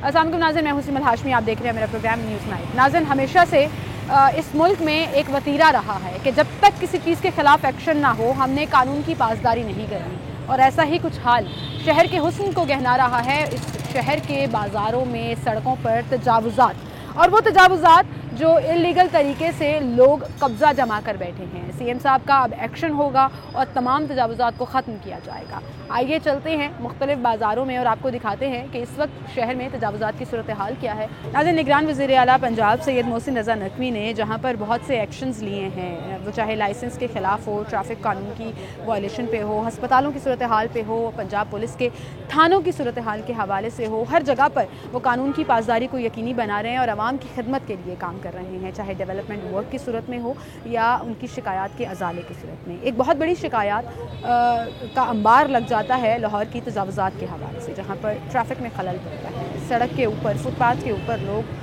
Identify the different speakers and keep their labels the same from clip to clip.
Speaker 1: अस्सलाम वालेकुम नाज़रीन, मैं हूं सिमल हाशमी। आप देख रहे हैं मेरा प्रोग्राम न्यूज़ नाइट। नाज़रीन, हमेशा से इस मुल्क में एक वतीरा रहा है कि जब तक किसी चीज़ के ख़िलाफ़ एक्शन ना हो हमने कानून की पासदारी नहीं करनी, और ऐसा ही कुछ हाल शहर के हुस्न को गहना रहा है। इस शहर के बाज़ारों में, सड़कों पर तजावुज़ात, और वो तजावुज़ात जो इलीगल तरीके से लोग कब्ज़ा जमा कर बैठे हैं। सीएम साहब का अब एक्शन होगा और तमाम तजावुज़ात को ख़त्म किया जाएगा। आइए चलते हैं मुख्तलिफ बाज़ारों में और आपको दिखाते हैं कि इस वक्त शहर में तजावुज़ात की सूरत हाल क्या है। नाज़रीन, निगरान वज़ीर आला पंजाब सैयद मोहसिन रज़ा नकवी ने जहाँ पर बहुत से एक्शंस लिए हैं, वो चाहे लाइसेंस के ख़िलाफ़ हो, ट्रैफिक कानून की वायलेशन पे हो, हस्पतालों की सूरत हाल पे हो, पंजाब पुलिस के थानों की सूरत हाल के हवाले से हो, हर जगह पर वो कानून की पासदारी को यकीनी बना रहे हैं और आवाम की खिदमत के लिए काम कर रहे हैं, चाहे डेवलपमेंट वर्क की सूरत में हो या उनकी शिकायत के अजाले की सूरत में। एक बहुत बड़ी शिकायत का अंबार लग जाता है लाहौर की तजावुज़ात के हवाले से, जहाँ पर ट्रैफिक में खलल पड़ता है। सड़क के ऊपर, फुटपाथ के ऊपर लोग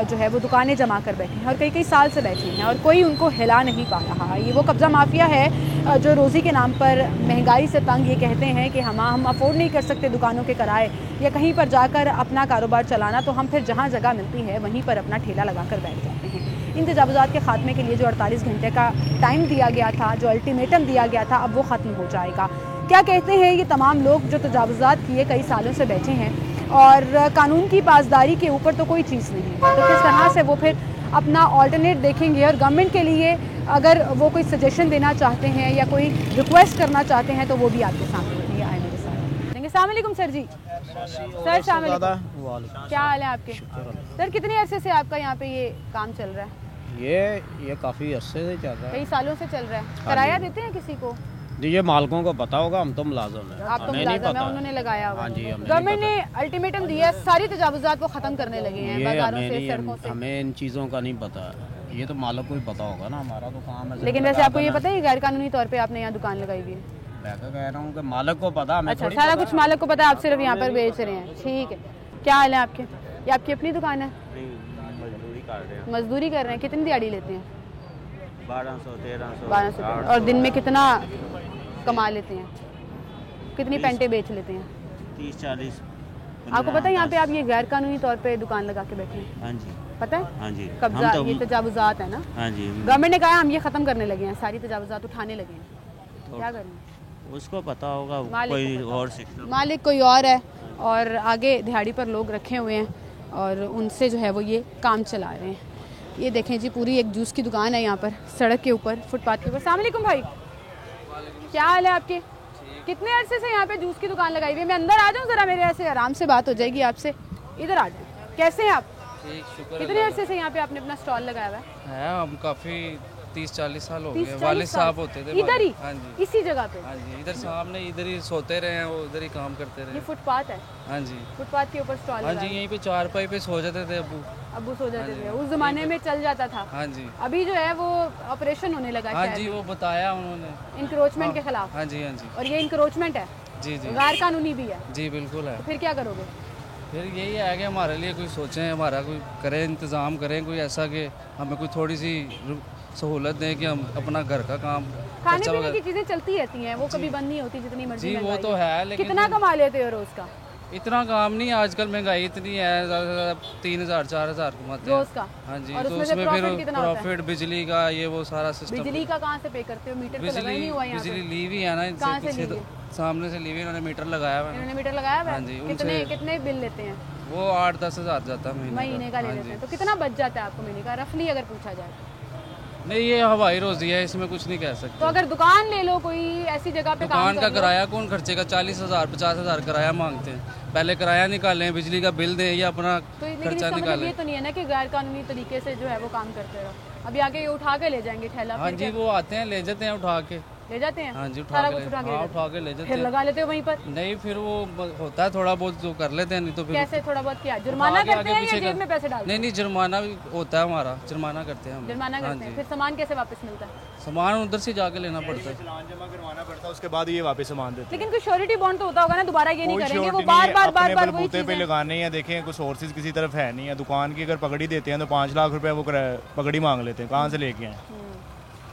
Speaker 1: जो है वो दुकानें जमा कर बैठे हैं और कई कई साल से बैठे हैं और कोई उनको हिला नहीं पा रहा। ये वो कब्ज़ा माफिया है जो रोज़ी के नाम पर महंगाई से तंग ये कहते हैं कि हम अफोर्ड नहीं कर सकते दुकानों के किराए या कहीं पर जाकर अपना कारोबार चलाना, तो हम फिर जहाँ जगह मिलती है वहीं पर अपना ठेला लगा कर बैठ जाते हैं। इन तजावुज़ात के ख़ात्मे के लिए जो 48 घंटे का टाइम दिया गया था, जो अल्टीमेटम दिया गया था, अब वो ख़त्म हो जाएगा। क्या कहते हैं ये तमाम लोग जो तजावुज़ात किए कई सालों से बैठे हैं और कानून की पासदारी के ऊपर तो कोई चीज़ नहीं है, तो किस तरह से वो फिर अपना ऑल्टरनेट देखेंगे और गवर्नमेंट के लिए अगर वो कोई सजेशन देना चाहते हैं या कोई रिक्वेस्ट करना चाहते हैं तो वो भी आपके सामने रखेंगे। आए मेरे साथ देंगे। अस्सलाम वालेकुम सर जी। सर अस्सलाम वालेकुम, क्या हाल है आपके? सर कितने अरसे से आपका यहाँ पे ये काम चल रहा है?
Speaker 2: ये काफ़ी अरसे से चल रहा है,
Speaker 1: कई सालों से चल रहा है। किराया देते हैं किसी को?
Speaker 2: जी ये मालकों को पता होगा, हम तो मुलाजिम हैं,
Speaker 1: आप तो मुलाजिम हैं, उन्होंने लगाया हुआ।
Speaker 2: हाँ जी,
Speaker 1: गवर्नमेंट ने अल्टीमेटम दिया, सारी तजावुज़ात को ख़त्म करने लगे हैं बाजारों से, सड़कों से।
Speaker 2: हमें इन चीज़ों का नहीं पता, ये तो मालिक को ही पता होगा ना, हमारा तो काम है।
Speaker 1: लेकिन वैसे आपको ये पता है गैर कानूनी तौर पे आपने यहाँ दुकान लगाई हुई है?
Speaker 2: मैं तो कह रहा हूँ कि मालिक को पता, हमें
Speaker 1: अच्छा, सारा कुछ मालिक को पता है, आप सिर्फ यहाँ पर बेच रहे हैं। ठीक है, क्या हाल है आपके? ये आपकी अपनी दुकान है? मजदूरी कर रहे हैं। कितनी दिहाड़ी लेते हैं? 1200 और दिन में कितना कमा लेते हैं? कितनी पेंटे बेच लेते हैं?
Speaker 3: 30-40।
Speaker 1: आपको पता है यहाँ पे आप ये गैर कानूनी तौर पे दुकान लगा के बैठे हैं?
Speaker 3: हाँ जी,
Speaker 1: पता है?
Speaker 3: हाँ जी।
Speaker 1: कब्जा, ये तजावुज़ात है ना?
Speaker 3: हाँ जी।
Speaker 1: गवर्नमेंट ने कहा हम ये खत्म करने लगे हैं, सारी तजावुज़ात उठाने लगे हैं, तो क्या करें?
Speaker 3: उसको पता होगा, कोई और सिस्टम।
Speaker 1: मालिक कोई और है और आगे दिहाड़ी पर लोग रखे हुए हैं और उनसे जो है वो ये काम चला रहे हैं। ये देखें जी, पूरी एक जूस की दुकान है यहाँ पर, सड़क के ऊपर, फुटपाथ के ऊपर। अस्सलाम वालेकुम भाई, क्या हाल है आपके? कितने अरसे से यहाँ पे जूस की दुकान लगाई हुई है? मैं अंदर आ जाऊँ ज़रा, मेरे ऐसे आराम से बात हो जाएगी आपसे। इधर आ जाए। कैसे हैं आप? कितने अरसे से यहाँ पे आपने अपना स्टॉल लगाया हुआ है?
Speaker 4: हम काफ़ी 30-40 साल हो गए। वालिद साहब होते थे
Speaker 1: इधर ही?
Speaker 4: हाँ जी,
Speaker 1: इसी जगह पे?
Speaker 4: हाँ जी, इधर सामने, इधर ही सोते रहे हैं, वो इधर ही काम करते रहे।
Speaker 1: ये फुटपाथ है?
Speaker 4: हाँ जी,
Speaker 1: फुटपाथ के ऊपर स्टॉल?
Speaker 4: हाँ जी, यहीं पे चारपाई पे सो जाते थे
Speaker 1: अबू सो जाते थे। उस जमाने में चल जाता था।
Speaker 4: हाँ जी,
Speaker 1: अभी जो है वो ऑपरेशन होने लगा।
Speaker 4: हाँ जी, वो बताया उन्होंने,
Speaker 1: इंक्रोचमेंट के खिलाफ।
Speaker 4: हाँ जी, हाँ जी।
Speaker 1: और ये इंक्रोचमेंट है?
Speaker 4: जी जी,
Speaker 1: गैर कानूनी भी है?
Speaker 4: जी बिल्कुल है।
Speaker 1: तो फिर क्या करोगे?
Speaker 4: फिर यही है कि हमारे लिए कोई सोचें, हमारा कोई करें, इंतज़ाम करें कोई ऐसा कि हमें कोई थोड़ी सी सहूलत दें कि हम अपना घर का काम,
Speaker 1: खाने पीने की चीजें चलती रहती हैं, वो कभी बंद नहीं होती जितनी मर्जी।
Speaker 4: जी वो तो है, लेकिन
Speaker 1: कितना कमा लेते हो रोज का?
Speaker 4: इतना काम नहीं, आजकल महंगाई इतनी है, ज़्यादा से ज़्यादा 3000-4000 कमाते हैं
Speaker 1: रोज का।
Speaker 4: हाँ जी,
Speaker 1: और
Speaker 4: तो
Speaker 1: उसमें
Speaker 4: उसमें फिर
Speaker 1: प्रॉफिट
Speaker 4: बिजली का ये वो सारा सिस्टम।
Speaker 1: बिजली का कहाँ से पे करते हो? मीटर तो लगा ही नहीं हुआ यहाँ पे।
Speaker 4: बिजली ली हुई है ना
Speaker 1: कहाँ
Speaker 4: इनसे,
Speaker 1: से ली
Speaker 4: पीछे सामने से ली हुई, इन्होंने मीटर लगाया हुआ है।
Speaker 1: इन्होंने मीटर लगाया हुआ है?
Speaker 4: हाँ जी,
Speaker 1: कितने बिल लेते हैं?
Speaker 4: वो 8-10 हज़ार जाता है
Speaker 1: महीने का ले लेते हैं। तो कितना बच जाता है आपको महीने का रफली अगर पूछा जाए?
Speaker 4: नहीं, ये हवाई रोजी है, इसमें कुछ नहीं कह सकते।
Speaker 1: तो अगर दुकान ले लो कोई ऐसी जगह पे,
Speaker 4: दुकान का किराया कौन खर्चेगा? 40,000-50,000 किराया मांगते हैं। पहले किराया निकालें, बिजली का बिल दें या अपना खर्चा निकालें।
Speaker 1: ये तो नहीं है ना कि गैर कानूनी तरीके से जो है वो काम करते रहो। अभी आगे ये उठा के ले जाएंगे ठेला?
Speaker 4: हाँ जी, वो आते हैं, ले जाते हैं उठा के।
Speaker 1: ले जाते हैं?
Speaker 4: हाँ जी,
Speaker 1: सारा कुछ
Speaker 4: उठा के ले जाते
Speaker 1: फिर
Speaker 4: हैं।
Speaker 1: लगा लेते हो वहीं पर?
Speaker 4: नहीं, फिर वो होता है थोड़ा बहुत जो कर लेते हैं, नहीं तो फिर
Speaker 1: कैसे थोड़ा बहुत? क्या जुर्माना करते हैं या जेब में पैसे डालते हैं?
Speaker 4: नहीं नहीं, जुर्माना भी होता है हमारा, जुर्माना करते हैं हम।
Speaker 1: जुर्माना करते हैं, फिर सामान कैसे वापस मिलता है?
Speaker 4: सामान उधर से जाके लेना पड़ता है,
Speaker 5: चालान जमा करवाना पड़ता है, उसके बाद ये वापस सामान देते हैं।
Speaker 1: लेकिन कोई श्योरिटी बॉन्ड तो होता होगा ना, दोबारा ये नहीं
Speaker 5: कोई
Speaker 1: करेंगे वो
Speaker 5: surety
Speaker 1: बार
Speaker 5: नहीं
Speaker 1: बार
Speaker 5: है,
Speaker 1: बार
Speaker 5: अपने
Speaker 1: बार वही
Speaker 5: बलबूते पे
Speaker 1: चीजें।
Speaker 5: लगाने हैं। देखें कुछ सोर्सेज किसी तरफ है नहीं है। दुकान की अगर पगड़ी देते हैं तो 5 लाख रुपए वो पगड़ी मांग लेते हैं, कहाँ से लेके आए?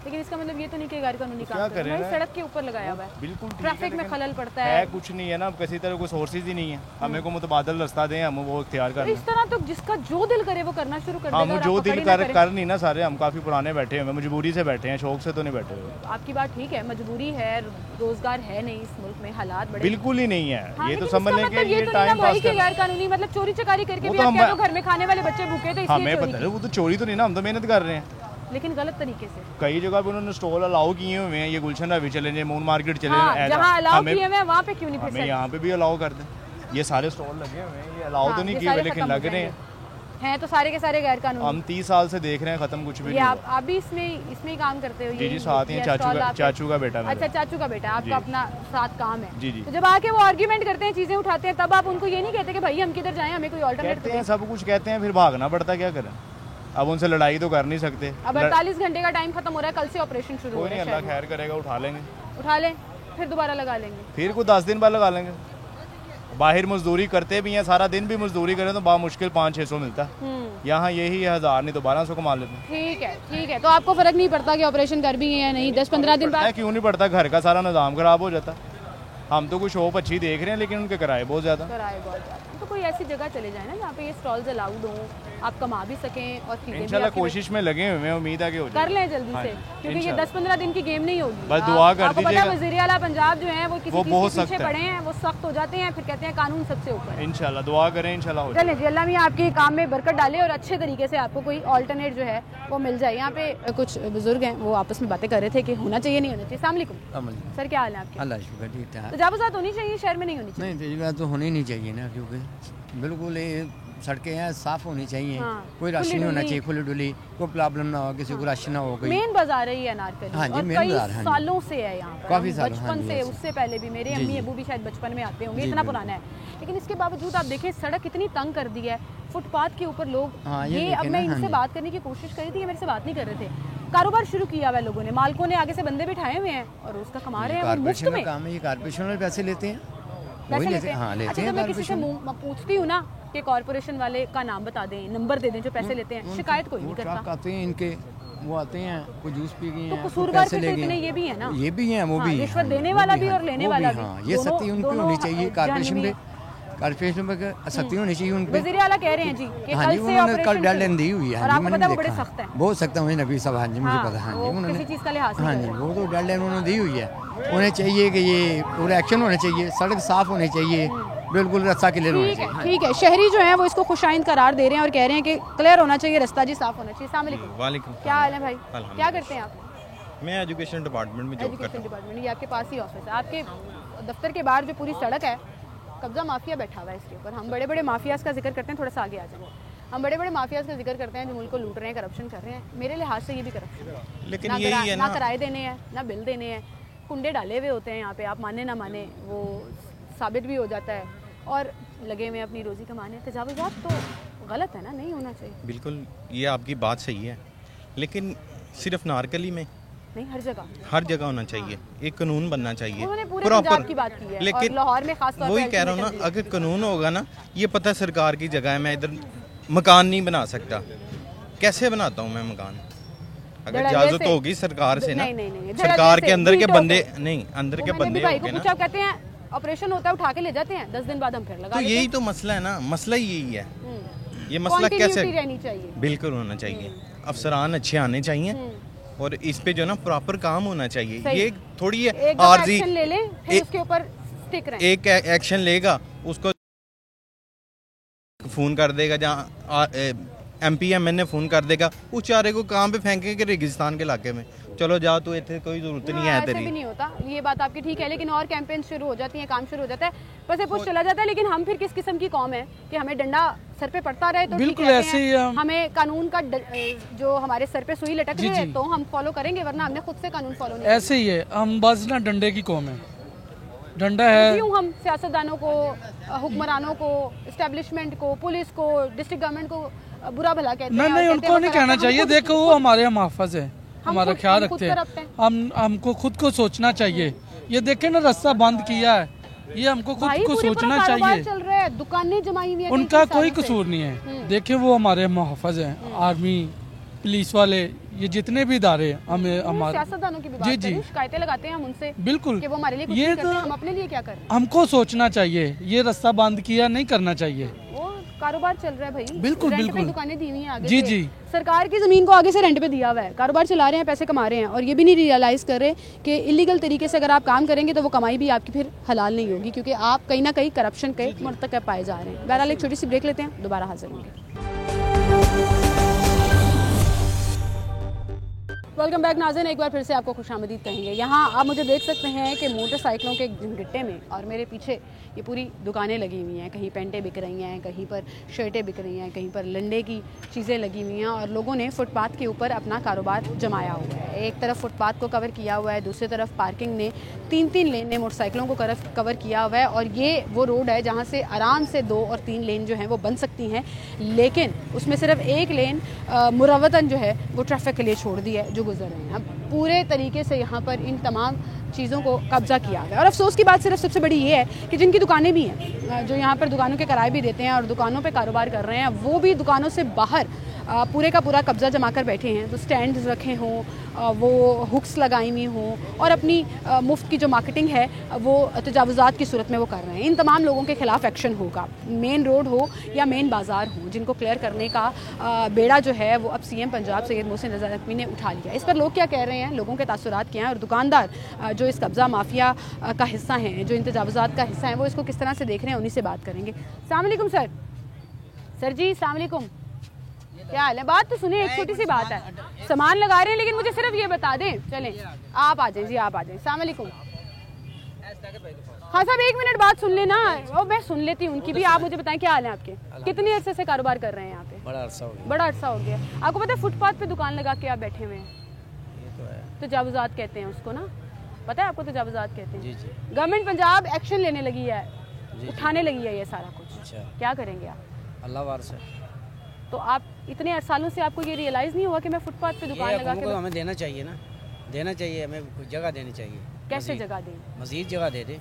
Speaker 1: लेकिन इसका मतलब ये तो नहीं कि गैर कानूनी
Speaker 5: क्या
Speaker 1: काम कर रहे हैं,
Speaker 5: करें?
Speaker 1: सड़क के ऊपर लगाया हुआ है,
Speaker 5: बिल्कुल ठीक
Speaker 1: ट्रैफिक
Speaker 5: है,
Speaker 1: में
Speaker 5: लेकिन
Speaker 1: खलल पड़ता
Speaker 5: है
Speaker 1: है।
Speaker 5: कुछ नहीं है ना, किसी तरह कोई सोर्सेज ही नहीं है, हमें को मुतबादल रास्ता दें, हम वो इख्तियार कर
Speaker 1: तो इस तरह तो जिसका जो दिल करे वो करना शुरू कर देगा
Speaker 5: हम
Speaker 1: और
Speaker 5: जो
Speaker 1: आप
Speaker 5: दिल
Speaker 1: पकड़ ही ना करें।
Speaker 5: कर नहीं ना सारे, हम काफ़ी पुराने बैठे हुए, मजबूरी से बैठे हैं, शौक से तो नहीं बैठे हुए।
Speaker 1: आपकी बात ठीक है, मजबूरी है, रोजगार है नहीं इस मुल्क में, हालात बड़े
Speaker 5: बिल्कुल ही नहीं है,
Speaker 1: हाँ,
Speaker 5: ये तो
Speaker 1: लेकिन
Speaker 5: समझ
Speaker 1: इसका
Speaker 5: लें
Speaker 1: मतलब
Speaker 5: कि ये
Speaker 1: तो नहीं ना
Speaker 5: टाइम
Speaker 1: भाई
Speaker 5: पास
Speaker 1: कि
Speaker 5: कर
Speaker 1: गैर कानूनी मतलब चोरी चकारी करके
Speaker 5: वो
Speaker 1: भी
Speaker 5: तो
Speaker 1: आप
Speaker 5: हम-
Speaker 1: कह दो घर में खाने वाले बच्चे भूखे थे इसलिए
Speaker 5: हमें
Speaker 1: चोरी
Speaker 5: पता है,
Speaker 1: की।
Speaker 5: वो तो चोरी तो नहीं ना, हम तो मेहनत कर रहे हैं।
Speaker 1: लेकिन गलत तरीके से।
Speaker 5: कई जगह पे उन्होंने स्टॉल अलाउ किए हुए हैं, ये गुलशन रवि चले जाए, मून मार्केट चले
Speaker 1: हाँ,
Speaker 5: जाए,
Speaker 1: जहाँ अलाउ
Speaker 5: हमें
Speaker 1: किए हुए हैं वहाँ पे क्यों नहीं फिर
Speaker 5: हमें
Speaker 1: से?
Speaker 5: यहाँ पे भी अलाउ कर दें। ये सारे स्टॉल लगे हुए हैं, ये अलाउ
Speaker 1: हाँ,
Speaker 5: तो नहीं
Speaker 1: ये
Speaker 5: किए हुए
Speaker 1: सारे
Speaker 5: लेकिन
Speaker 1: खत्म हो
Speaker 5: लग रहे हैं।
Speaker 1: हैं तो सारे के सारे गैर कानूनी।
Speaker 5: हम 30 साल से देख रहे हैं, खत्म कुछ भी
Speaker 1: ये
Speaker 5: नहीं
Speaker 1: आप भी इसमें ही काम करते हो?
Speaker 5: जी
Speaker 1: यही-
Speaker 5: जी, साथ ही हैं,
Speaker 1: ये स्टॉल आप-
Speaker 5: चाचू का बेटा मेरा।
Speaker 1: अच्छा, चाचू का बेटा, आपका
Speaker 5: जी।
Speaker 1: अपना साथ काम है।
Speaker 5: जी जी,
Speaker 1: तो जब आके वो आर्ग्यूमेंट करते हैं, चीजें उठाते हैं, तब आप उनको ये नहीं कहते कि भाई हम किधर जाएं, हमें कोई ऑल्टरनेट
Speaker 5: कहते हैं सब कुछ कहते हैं, फिर भागना पड़ता है, क्या करें, अब उनसे लड़ाई तो कर नहीं सकते।
Speaker 1: अब 48 घंटे का टाइम खत्म हो रहा है, कल से ऑपरेशन शुरू हो
Speaker 5: कोई
Speaker 1: रहा
Speaker 5: नहीं,
Speaker 1: है
Speaker 5: अल्लाह
Speaker 1: शहर
Speaker 5: खैर करेगा, उठा लेंगे,
Speaker 1: में। उठा लें फिर दोबारा लगा लेंगे।
Speaker 5: फिर कोई 10 दिन बाद लगा लेंगे। बाहर मजदूरी करते भी हैं, सारा दिन भी मजदूरी करें तो मुश्किल 500-600 मिलता है, यहाँ यही 1000 नहीं तो 1200 कमा लेते हैं।
Speaker 1: ठीक है, ठीक है। तो आपको फर्क नहीं पड़ता कि ऑपरेशन कर भी हैं या नहीं? 10-15 दिन
Speaker 5: पता है
Speaker 1: बाद
Speaker 5: क्यों नहीं पड़ता, घर का सारा निज़ाम खराब हो जाता। हम तो कुछ शॉप अच्छी देख रहे हैं लेकिन उनके किराए बहुत ज़्यादा।
Speaker 1: कराए बहुत ज़्यादा। तो कोई ऐसी जगह चले जाए ना जहाँ पे ये स्टॉल्स अलाउड हों, आप कमा भी सकें और चीज़ें भी
Speaker 5: इंशाल्लाह
Speaker 1: आपकी
Speaker 5: कोशिश में लगे हुए हैं, उम्मीद है कि हो
Speaker 1: कर
Speaker 5: जाए।
Speaker 1: लें जल्दी
Speaker 5: हाँ
Speaker 1: से,
Speaker 5: जी,
Speaker 1: क्योंकि ये
Speaker 5: इंशाल्लाह।
Speaker 1: 10-15 दिन की गेम नहीं होगी।
Speaker 5: बस दुआ कर
Speaker 1: आपको पता है
Speaker 5: दीजिएगा।
Speaker 1: वज़ीर आला पंजाब जो है वो किसी
Speaker 5: वो
Speaker 1: चीज़
Speaker 5: बहुत
Speaker 1: के पीछे
Speaker 5: सख्त है।
Speaker 1: पड़े हैं, वो सख्त हो जाते हैं, फिर कहते हैं कानून सबसे ऊपर है।
Speaker 5: इंशाल्लाह दुआ करें, इंशाल्लाह हो जाए।
Speaker 1: चलें जी, अल्लाह मियां आपके काम में बरकत डाले और अच्छे तरीके से आपको कोई ऑल्टरनेट जो है वो मिल जाए। यहाँ पे कुछ बुजुर्ग हैं, वो आपस में बातें कर रहे थे कि होना चाहिए नहीं होना चाहिए। अस्सलाम वालेकुम सर, क्या हाल है आपके?
Speaker 6: अल्लाह शुक्र ठीक ठाक।
Speaker 1: तजावुज़ात होनी चाहिए शहर में, नहीं होनी चाहिए?
Speaker 6: नहीं तजुर्बा तो होनी नहीं चाहिए ना, क्योंकि बिल्कुल ये सड़कें हैं साफ़ होनी चाहिए,
Speaker 1: हाँ,
Speaker 6: कोई रश नहीं होना
Speaker 1: खुली-डुली।
Speaker 6: चाहिए, खुली डुली, कोई प्रॉब्लम ना हो, किसी को रश ना हो कोई।
Speaker 1: मेन बाजार है ये अनारकली,
Speaker 6: हाँ जी,
Speaker 1: और
Speaker 6: मेन
Speaker 1: कई
Speaker 6: बाजार, हाँ जी।
Speaker 1: सालों से है यहाँ पर,
Speaker 6: काफ़ी
Speaker 1: हम
Speaker 6: साल,
Speaker 1: बचपन
Speaker 6: हाँ जी,
Speaker 1: से,
Speaker 6: ऐसे।
Speaker 1: उससे पहले भी मेरे
Speaker 6: जी,
Speaker 1: अम्मी
Speaker 6: जी।
Speaker 1: अबू भी शायद बचपन में आते होंगे,
Speaker 6: जी,
Speaker 1: इतना
Speaker 6: बिल्कुल।
Speaker 1: पुराना है। लेकिन इसके बावजूद आप देखें सड़क इतनी तंग कर दी है, फुटपाथ के ऊपर लोग,
Speaker 6: हाँ, ये
Speaker 1: ये अब
Speaker 6: देखें
Speaker 1: मैं
Speaker 6: ना, हाँ
Speaker 1: इनसे
Speaker 6: जी।
Speaker 1: बात करने की कोशिश करी थी, ये मेरे से बात नहीं कर रहे थे। कारोबार शुरू किया हुआ है लोगों ने, मालकों ने आगे से बंदे बिठाए हुए हैं और उसका कमा रहे हैं वो मुफ्त
Speaker 6: कारपोरेशन
Speaker 1: में।
Speaker 6: का काम है, ये कारपोरेशन वाले पैसे लेते हैं,
Speaker 1: पैसे
Speaker 6: वही
Speaker 1: लेते हैं?
Speaker 6: हाँ लेते
Speaker 1: अच्छा,
Speaker 6: हैं
Speaker 1: जब मैं किसी से
Speaker 6: कारपोरेशन।
Speaker 1: पूछती हूँ ना कि कॉर्पोरेशन वाले का नाम बता दें, नंबर दे दें जो पैसे लेते हैं, शिकायत कोई नहीं
Speaker 6: वो
Speaker 1: करता।
Speaker 6: ट्रक आते हैं इनके, वो आते हैं, कोई जूस पी गए
Speaker 1: तो
Speaker 6: हैं, कोई
Speaker 1: कसूरवार
Speaker 6: पैसे
Speaker 1: फिर
Speaker 6: ले
Speaker 1: तो
Speaker 6: गए
Speaker 1: इतने
Speaker 6: हैं।
Speaker 1: ये भी है ना,
Speaker 6: ये भी हैं, वो
Speaker 1: हाँ,
Speaker 6: भी हैं,
Speaker 1: रिश्वत
Speaker 6: हाँ जी,
Speaker 1: देने
Speaker 6: वो
Speaker 1: वाला
Speaker 6: भी
Speaker 1: भी
Speaker 6: हैं,
Speaker 1: और लेने
Speaker 6: वो भी,
Speaker 1: वाला भी।
Speaker 6: हाँ, ये
Speaker 1: दोनों-
Speaker 6: सख्ती उनकी
Speaker 1: दोनों
Speaker 6: होनी चाहिए, कारपोरेशन पे, कारपोरेशन पे सख्ती होनी चाहिए उन पे।
Speaker 1: वज़ीर आला कह रहे हैं जी कि
Speaker 6: हाँ
Speaker 1: कल
Speaker 6: जी,
Speaker 1: से
Speaker 6: उन्होंने कल
Speaker 1: ऑपरेशन
Speaker 6: डेडलाइन
Speaker 1: शुरू।
Speaker 6: दी हुई है,
Speaker 1: और
Speaker 6: हाँ जी,
Speaker 1: आपको
Speaker 6: मैंने
Speaker 1: पता है वो बड़े
Speaker 6: देखा
Speaker 1: सख्त हैं।
Speaker 6: बहुत सख्त है, वही नबी साहब, हाँ जी मुझे
Speaker 1: हाँ,
Speaker 6: पता, हाँ जी
Speaker 1: वो
Speaker 6: उन्होंने,
Speaker 1: किसी चीज़ का लिहाज
Speaker 6: हाँ
Speaker 1: नहीं
Speaker 6: जी
Speaker 1: कर रहे।
Speaker 6: वो तो डेडलाइन उन्होंने दी हुई है, उन्हें चाहिए कि ये पूरा एक्शन होना चाहिए, सड़क साफ होनी चाहिए, बिल्कुल रास्ता क्लियर होना
Speaker 1: ठीक है,
Speaker 6: चाहिए।
Speaker 1: ठीक है। शहरी जो है वो इसको खुशाइंद करार दे रहे हैं और कह रहे हैं कि क्लियर होना चाहिए, रास्ता जी साफ होना चाहिए। अस्सलाम वालेकुम।
Speaker 7: वालेकुम।
Speaker 1: क्या हाल है भाई?
Speaker 7: अल्हम्दुलिल्लाह।
Speaker 1: क्या करते हैं आप?
Speaker 7: मैं एजुकेशन डिपार्टमेंट में जॉब करता
Speaker 1: एजुकेशन
Speaker 7: हूँ।
Speaker 1: डिपार्टमेंट, ये आपके पास ही ऑफिस है। आपके दफ्तर के बाहर जो पूरी सड़क है, कब्जा माफिया बैठा हुआ है इसके ऊपर। हम बड़े बड़े माफियाज का जिक्र करते हैं, थोड़ा सा आगे आ जाए। हम बड़े बड़े माफियाज का जिक्र करते हैं जो मुल्क को लूट रहे हैं, करप्शन कर रहे हैं। मेरे लिहाज से ये भी करप्शन है।
Speaker 7: लेकिन
Speaker 1: ना
Speaker 7: यही है
Speaker 1: ना
Speaker 7: ना,
Speaker 1: किराए देने हैं, ना बिल देने हैं, कुंडे डाले हुए होते हैं यहाँ पे, आप माने ना माने वो साबित भी हो जाता है, और लगे हुए हैं अपनी रोजी कमाने। तजावुज़ात तो गलत है ना, नहीं होना चाहिए।
Speaker 7: बिल्कुल ये आपकी बात सही है, लेकिन सिर्फ नारकली में
Speaker 1: नहीं, हर जगह
Speaker 7: होना चाहिए, एक कानून बनना चाहिए
Speaker 1: उन्होंने पूरे पंजाब की बात की है,
Speaker 7: लेकिन
Speaker 1: और लाहौर में खास तौर पे
Speaker 7: वही कह रहा हूँ ना, अगर कानून होगा ना, ये पता सरकार की जगह है, मैं इधर मकान नहीं बना सकता, कैसे बनाता हूँ मैं मकान? अगर
Speaker 1: धड़ल्ले
Speaker 7: इजाजत
Speaker 1: से?
Speaker 7: होगी सरकार से ना,
Speaker 1: नहीं, धड़ल्ले
Speaker 7: सरकार
Speaker 1: से,
Speaker 7: के अंदर के
Speaker 1: ईंटों
Speaker 7: बंदे
Speaker 1: से।
Speaker 7: नहीं, अंदर के
Speaker 1: वो मैंने भी
Speaker 7: बंदे
Speaker 1: भाई को
Speaker 7: होंगे
Speaker 1: पूछा,
Speaker 7: ना,
Speaker 1: कहते हैं ऑपरेशन होता है उठा के ले जाते हैं, 10 दिन बाद हम फिर लगा
Speaker 7: तो
Speaker 1: लेते
Speaker 7: यही
Speaker 1: हैं।
Speaker 7: तो मसला है ना, मसला ही यही है। ये मसला
Speaker 1: Continuity
Speaker 7: कैसे
Speaker 1: रहनी चाहिए।
Speaker 7: बिल्कुल होना चाहिए, अफसरान अच्छे आने चाहिए और इस पे जो ना प्रॉपर काम होना चाहिए।
Speaker 1: सही।
Speaker 7: ये थोड़ी
Speaker 1: एक
Speaker 7: है
Speaker 1: दफा
Speaker 7: आर्जी,
Speaker 1: एक्शन ले ले, फिर
Speaker 7: एक-
Speaker 1: उसके ऊपर स्टिक रहे।
Speaker 7: एक एक्शन लेगा, उसको फोन कर देगा, जहाँ MPMN फोन कर देगा, उस चारे को कहाँ पे फेंकेंगे? रेगिस्तान के इलाके में। चलो जाओ, तो इतने कोई जरूरत नहीं है
Speaker 1: ऐसे भी
Speaker 7: तेरी।
Speaker 1: नहीं होता, ये बात आपकी ठीक है, लेकिन और कैंपेन शुरू हो जाती हैं, काम शुरू हो जाता है, बस कुछ चला जाता है। लेकिन हम फिर किस किस्म की कौम है कि हमें डंडा सर पे पड़ता रहे तो ठीक
Speaker 8: बिल्कुल
Speaker 1: रहते
Speaker 8: ऐसे ही
Speaker 1: हैं।
Speaker 8: हम-
Speaker 1: हमें कानून का जो हमारे सर पे सुई लटक रही
Speaker 8: जी,
Speaker 1: है
Speaker 8: जी।
Speaker 1: तो हम फॉलो करेंगे, वरना हमने खुद से कानून फॉलो नहीं
Speaker 8: ऐसे ही है, हम बस ना डंडे की कौम है, डंडा है।
Speaker 1: क्यों हम सियासतदानों को, हुक्मरानों को, इस्टेब्लिशमेंट को, पुलिस को, डिस्ट्रिक्ट गवर्नमेंट को बुरा भला कहते हैं?
Speaker 8: नहीं
Speaker 1: और
Speaker 8: नहीं,
Speaker 1: कहते
Speaker 8: उनको
Speaker 1: हैं
Speaker 8: नहीं
Speaker 1: वो
Speaker 8: कहना
Speaker 1: करप्ट है।
Speaker 8: चाहिए,
Speaker 1: हम
Speaker 8: देखो
Speaker 1: खुद-
Speaker 8: वो हमारे मुहाफ़िज़ है, हमारा
Speaker 1: खुद-
Speaker 8: ख्याल
Speaker 1: हम खुद
Speaker 8: रखते
Speaker 1: करप्ट
Speaker 8: हैं।
Speaker 1: हैं।
Speaker 8: हमको खुद को सोचना चाहिए। ये देखें ना, रास्ता बंद किया है, ये हमको खुद
Speaker 1: भाई
Speaker 8: को
Speaker 1: पूरे पूरा
Speaker 8: सोचना
Speaker 1: कारोबार
Speaker 8: चाहिए।
Speaker 1: चल रहा है, दुकानें जमाई हुई हैं
Speaker 8: उनका
Speaker 1: कई
Speaker 8: कोई
Speaker 1: सालों से।
Speaker 8: कसूर नहीं है। देखिए वो हमारे मुहाफ़िज़ हैं, आर्मी पुलिस वाले, ये जितने भी इदारे हैं हमें हमारे
Speaker 1: सियासतदानों की भी बात करें, शिकायतें लगाते हैं हम उनसे
Speaker 8: बिल्कुल
Speaker 1: कि वो हमारे लिए कुछ
Speaker 8: ये
Speaker 1: नहीं करते,
Speaker 8: तो
Speaker 1: हम अपने लिए क्या कर रहे हैं।
Speaker 8: हमको सोचना चाहिए, ये रास्ता बंद किया नहीं करना चाहिए।
Speaker 1: वो कारोबार चल रहा है भाई,
Speaker 8: बिल्कुल,
Speaker 1: रेंट पे
Speaker 8: बिल्कुल।
Speaker 1: दुकानें दी हुई हैं आगे
Speaker 8: जी,
Speaker 1: से।
Speaker 8: जी।
Speaker 1: सरकार की ज़मीन को आगे से रेंट पे दिया हुआ है, कारोबार चला रहे हैं, पैसे कमा रहे हैं और ये भी नहीं रियलाइज़ कर रहे कि इलीगल तरीके से अगर आप काम करेंगे तो वो कमाई भी आपकी फिर हलाल नहीं होगी, क्योंकि आप कहीं ना कहीं करप्शन के मर्तकब पाए जा रहे हैं। बहरहाल एक छोटी सी ब्रेक लेते हैं, दोबारा हाजिर होंगे। वेलकम बैक नाज़रीन, एक बार फिर से आपको खुशामदीद कहेंगे। यहाँ आप मुझे देख सकते हैं कि मोटरसाइकिलों के गिट्टे में और मेरे पीछे ये पूरी दुकानें लगी हुई हैं। कहीं पेंटें बिक रही हैं, कहीं पर शर्टें बिक रही हैं, कहीं पर लंडे की चीज़ें लगी हुई हैं और लोगों ने फुटपाथ के ऊपर अपना कारोबार जमाया हुआ है। एक तरफ फुटपाथ को कवर किया हुआ है, दूसरी तरफ पार्किंग ने 3-3 लेन ने मोटरसाइकिलों को कवर किया हुआ है और ये वो रोड है जहाँ से आराम से 2 और 3 लेन जो हैं वो बन सकती हैं, लेकिन उसमें सिर्फ एक लेन मुरव्वतन जो है वो ट्रैफिक के लिए छोड़ दी है जो गुजर रहे हैं। अब पूरे तरीके से यहाँ पर इन तमाम चीज़ों को कब्जा किया गया और अफसोस की बात सिर्फ सबसे बड़ी ये है कि जिनकी दुकानें भी हैं, जो यहाँ पर दुकानों के किराए भी देते हैं और दुकानों पे कारोबार कर रहे हैं, वो भी दुकानों से बाहर पूरे का पूरा कब्जा जमा कर बैठे हैं। तो स्टैंड रखे हों, वो हुक्स लगाई हुई हों और अपनी मुफ्त की जो मार्केटिंग है वो तजावुज़ात की सूरत में वो कर रहे हैं। इन तमाम लोगों के खिलाफ एक्शन होगा, मेन रोड हो या मेन बाज़ार हो, जिनको क्लियर करने का बेड़ा जो है वो अब सीएम पंजाब सैयद मोहसिन रज़ा नकवी ने उठा लिया। इस पर लोग क्या कह रहे हैं, लोगों के तासुरात क्या हैं और दुकानदार जो इस कब्ज़ा माफिया का हिस्सा हैं, जो इन तजावुज़ात का हिस्सा हैं, वो इसको किस तरह से देख रहे हैं, उन्हीं से बात करेंगे। अस्सलाम वालेकुम सर। सर जी अस्सलाम वालेकुम, क्या हाल है? बात तो सुने, एक छोटी सी बात है, सामान लगा रहे हैं लेकिन मुझे सिर्फ ये बता दें, चलें आप आ जाएं जी, आप आ जाएं। अस्सलाम वालेकुम। हाँ साहब, 1 मिनट बात सुन लेना, वो मैं सुन लेती हूँ उनकी भी। आप मुझे बताएं क्या हाल है आपके, कितने अरसे से कारोबार कर रहे हैं यहाँ पे?
Speaker 2: बड़ा अरसा हो गया।
Speaker 1: बड़ा अरसा हो गया। आपको पता है फुटपाथ पे दुकान लगा के आप बैठे हुए हैं, तजावुज़ात कहते हैं उसको ना, पता है आपको तजावुज़ात कहते हैं?
Speaker 2: जी जी।
Speaker 1: गवर्नमेंट पंजाब एक्शन लेने लगी है, उठाने लगी है ये सारा कुछ।
Speaker 2: अच्छा,
Speaker 1: क्या करेंगे आप?
Speaker 2: अल्लाह वार से
Speaker 1: तो आप इतने सालों से आपको ये रियलाइज़ नहीं हुआ कि मैं फुटपाथ पे दुकान लगा के
Speaker 2: हमें देना चाहिए ना, देना चाहिए, हमें कुछ जगह देनी चाहिए।
Speaker 1: कैसे जगह दें?
Speaker 2: मजीद जगह दे दे,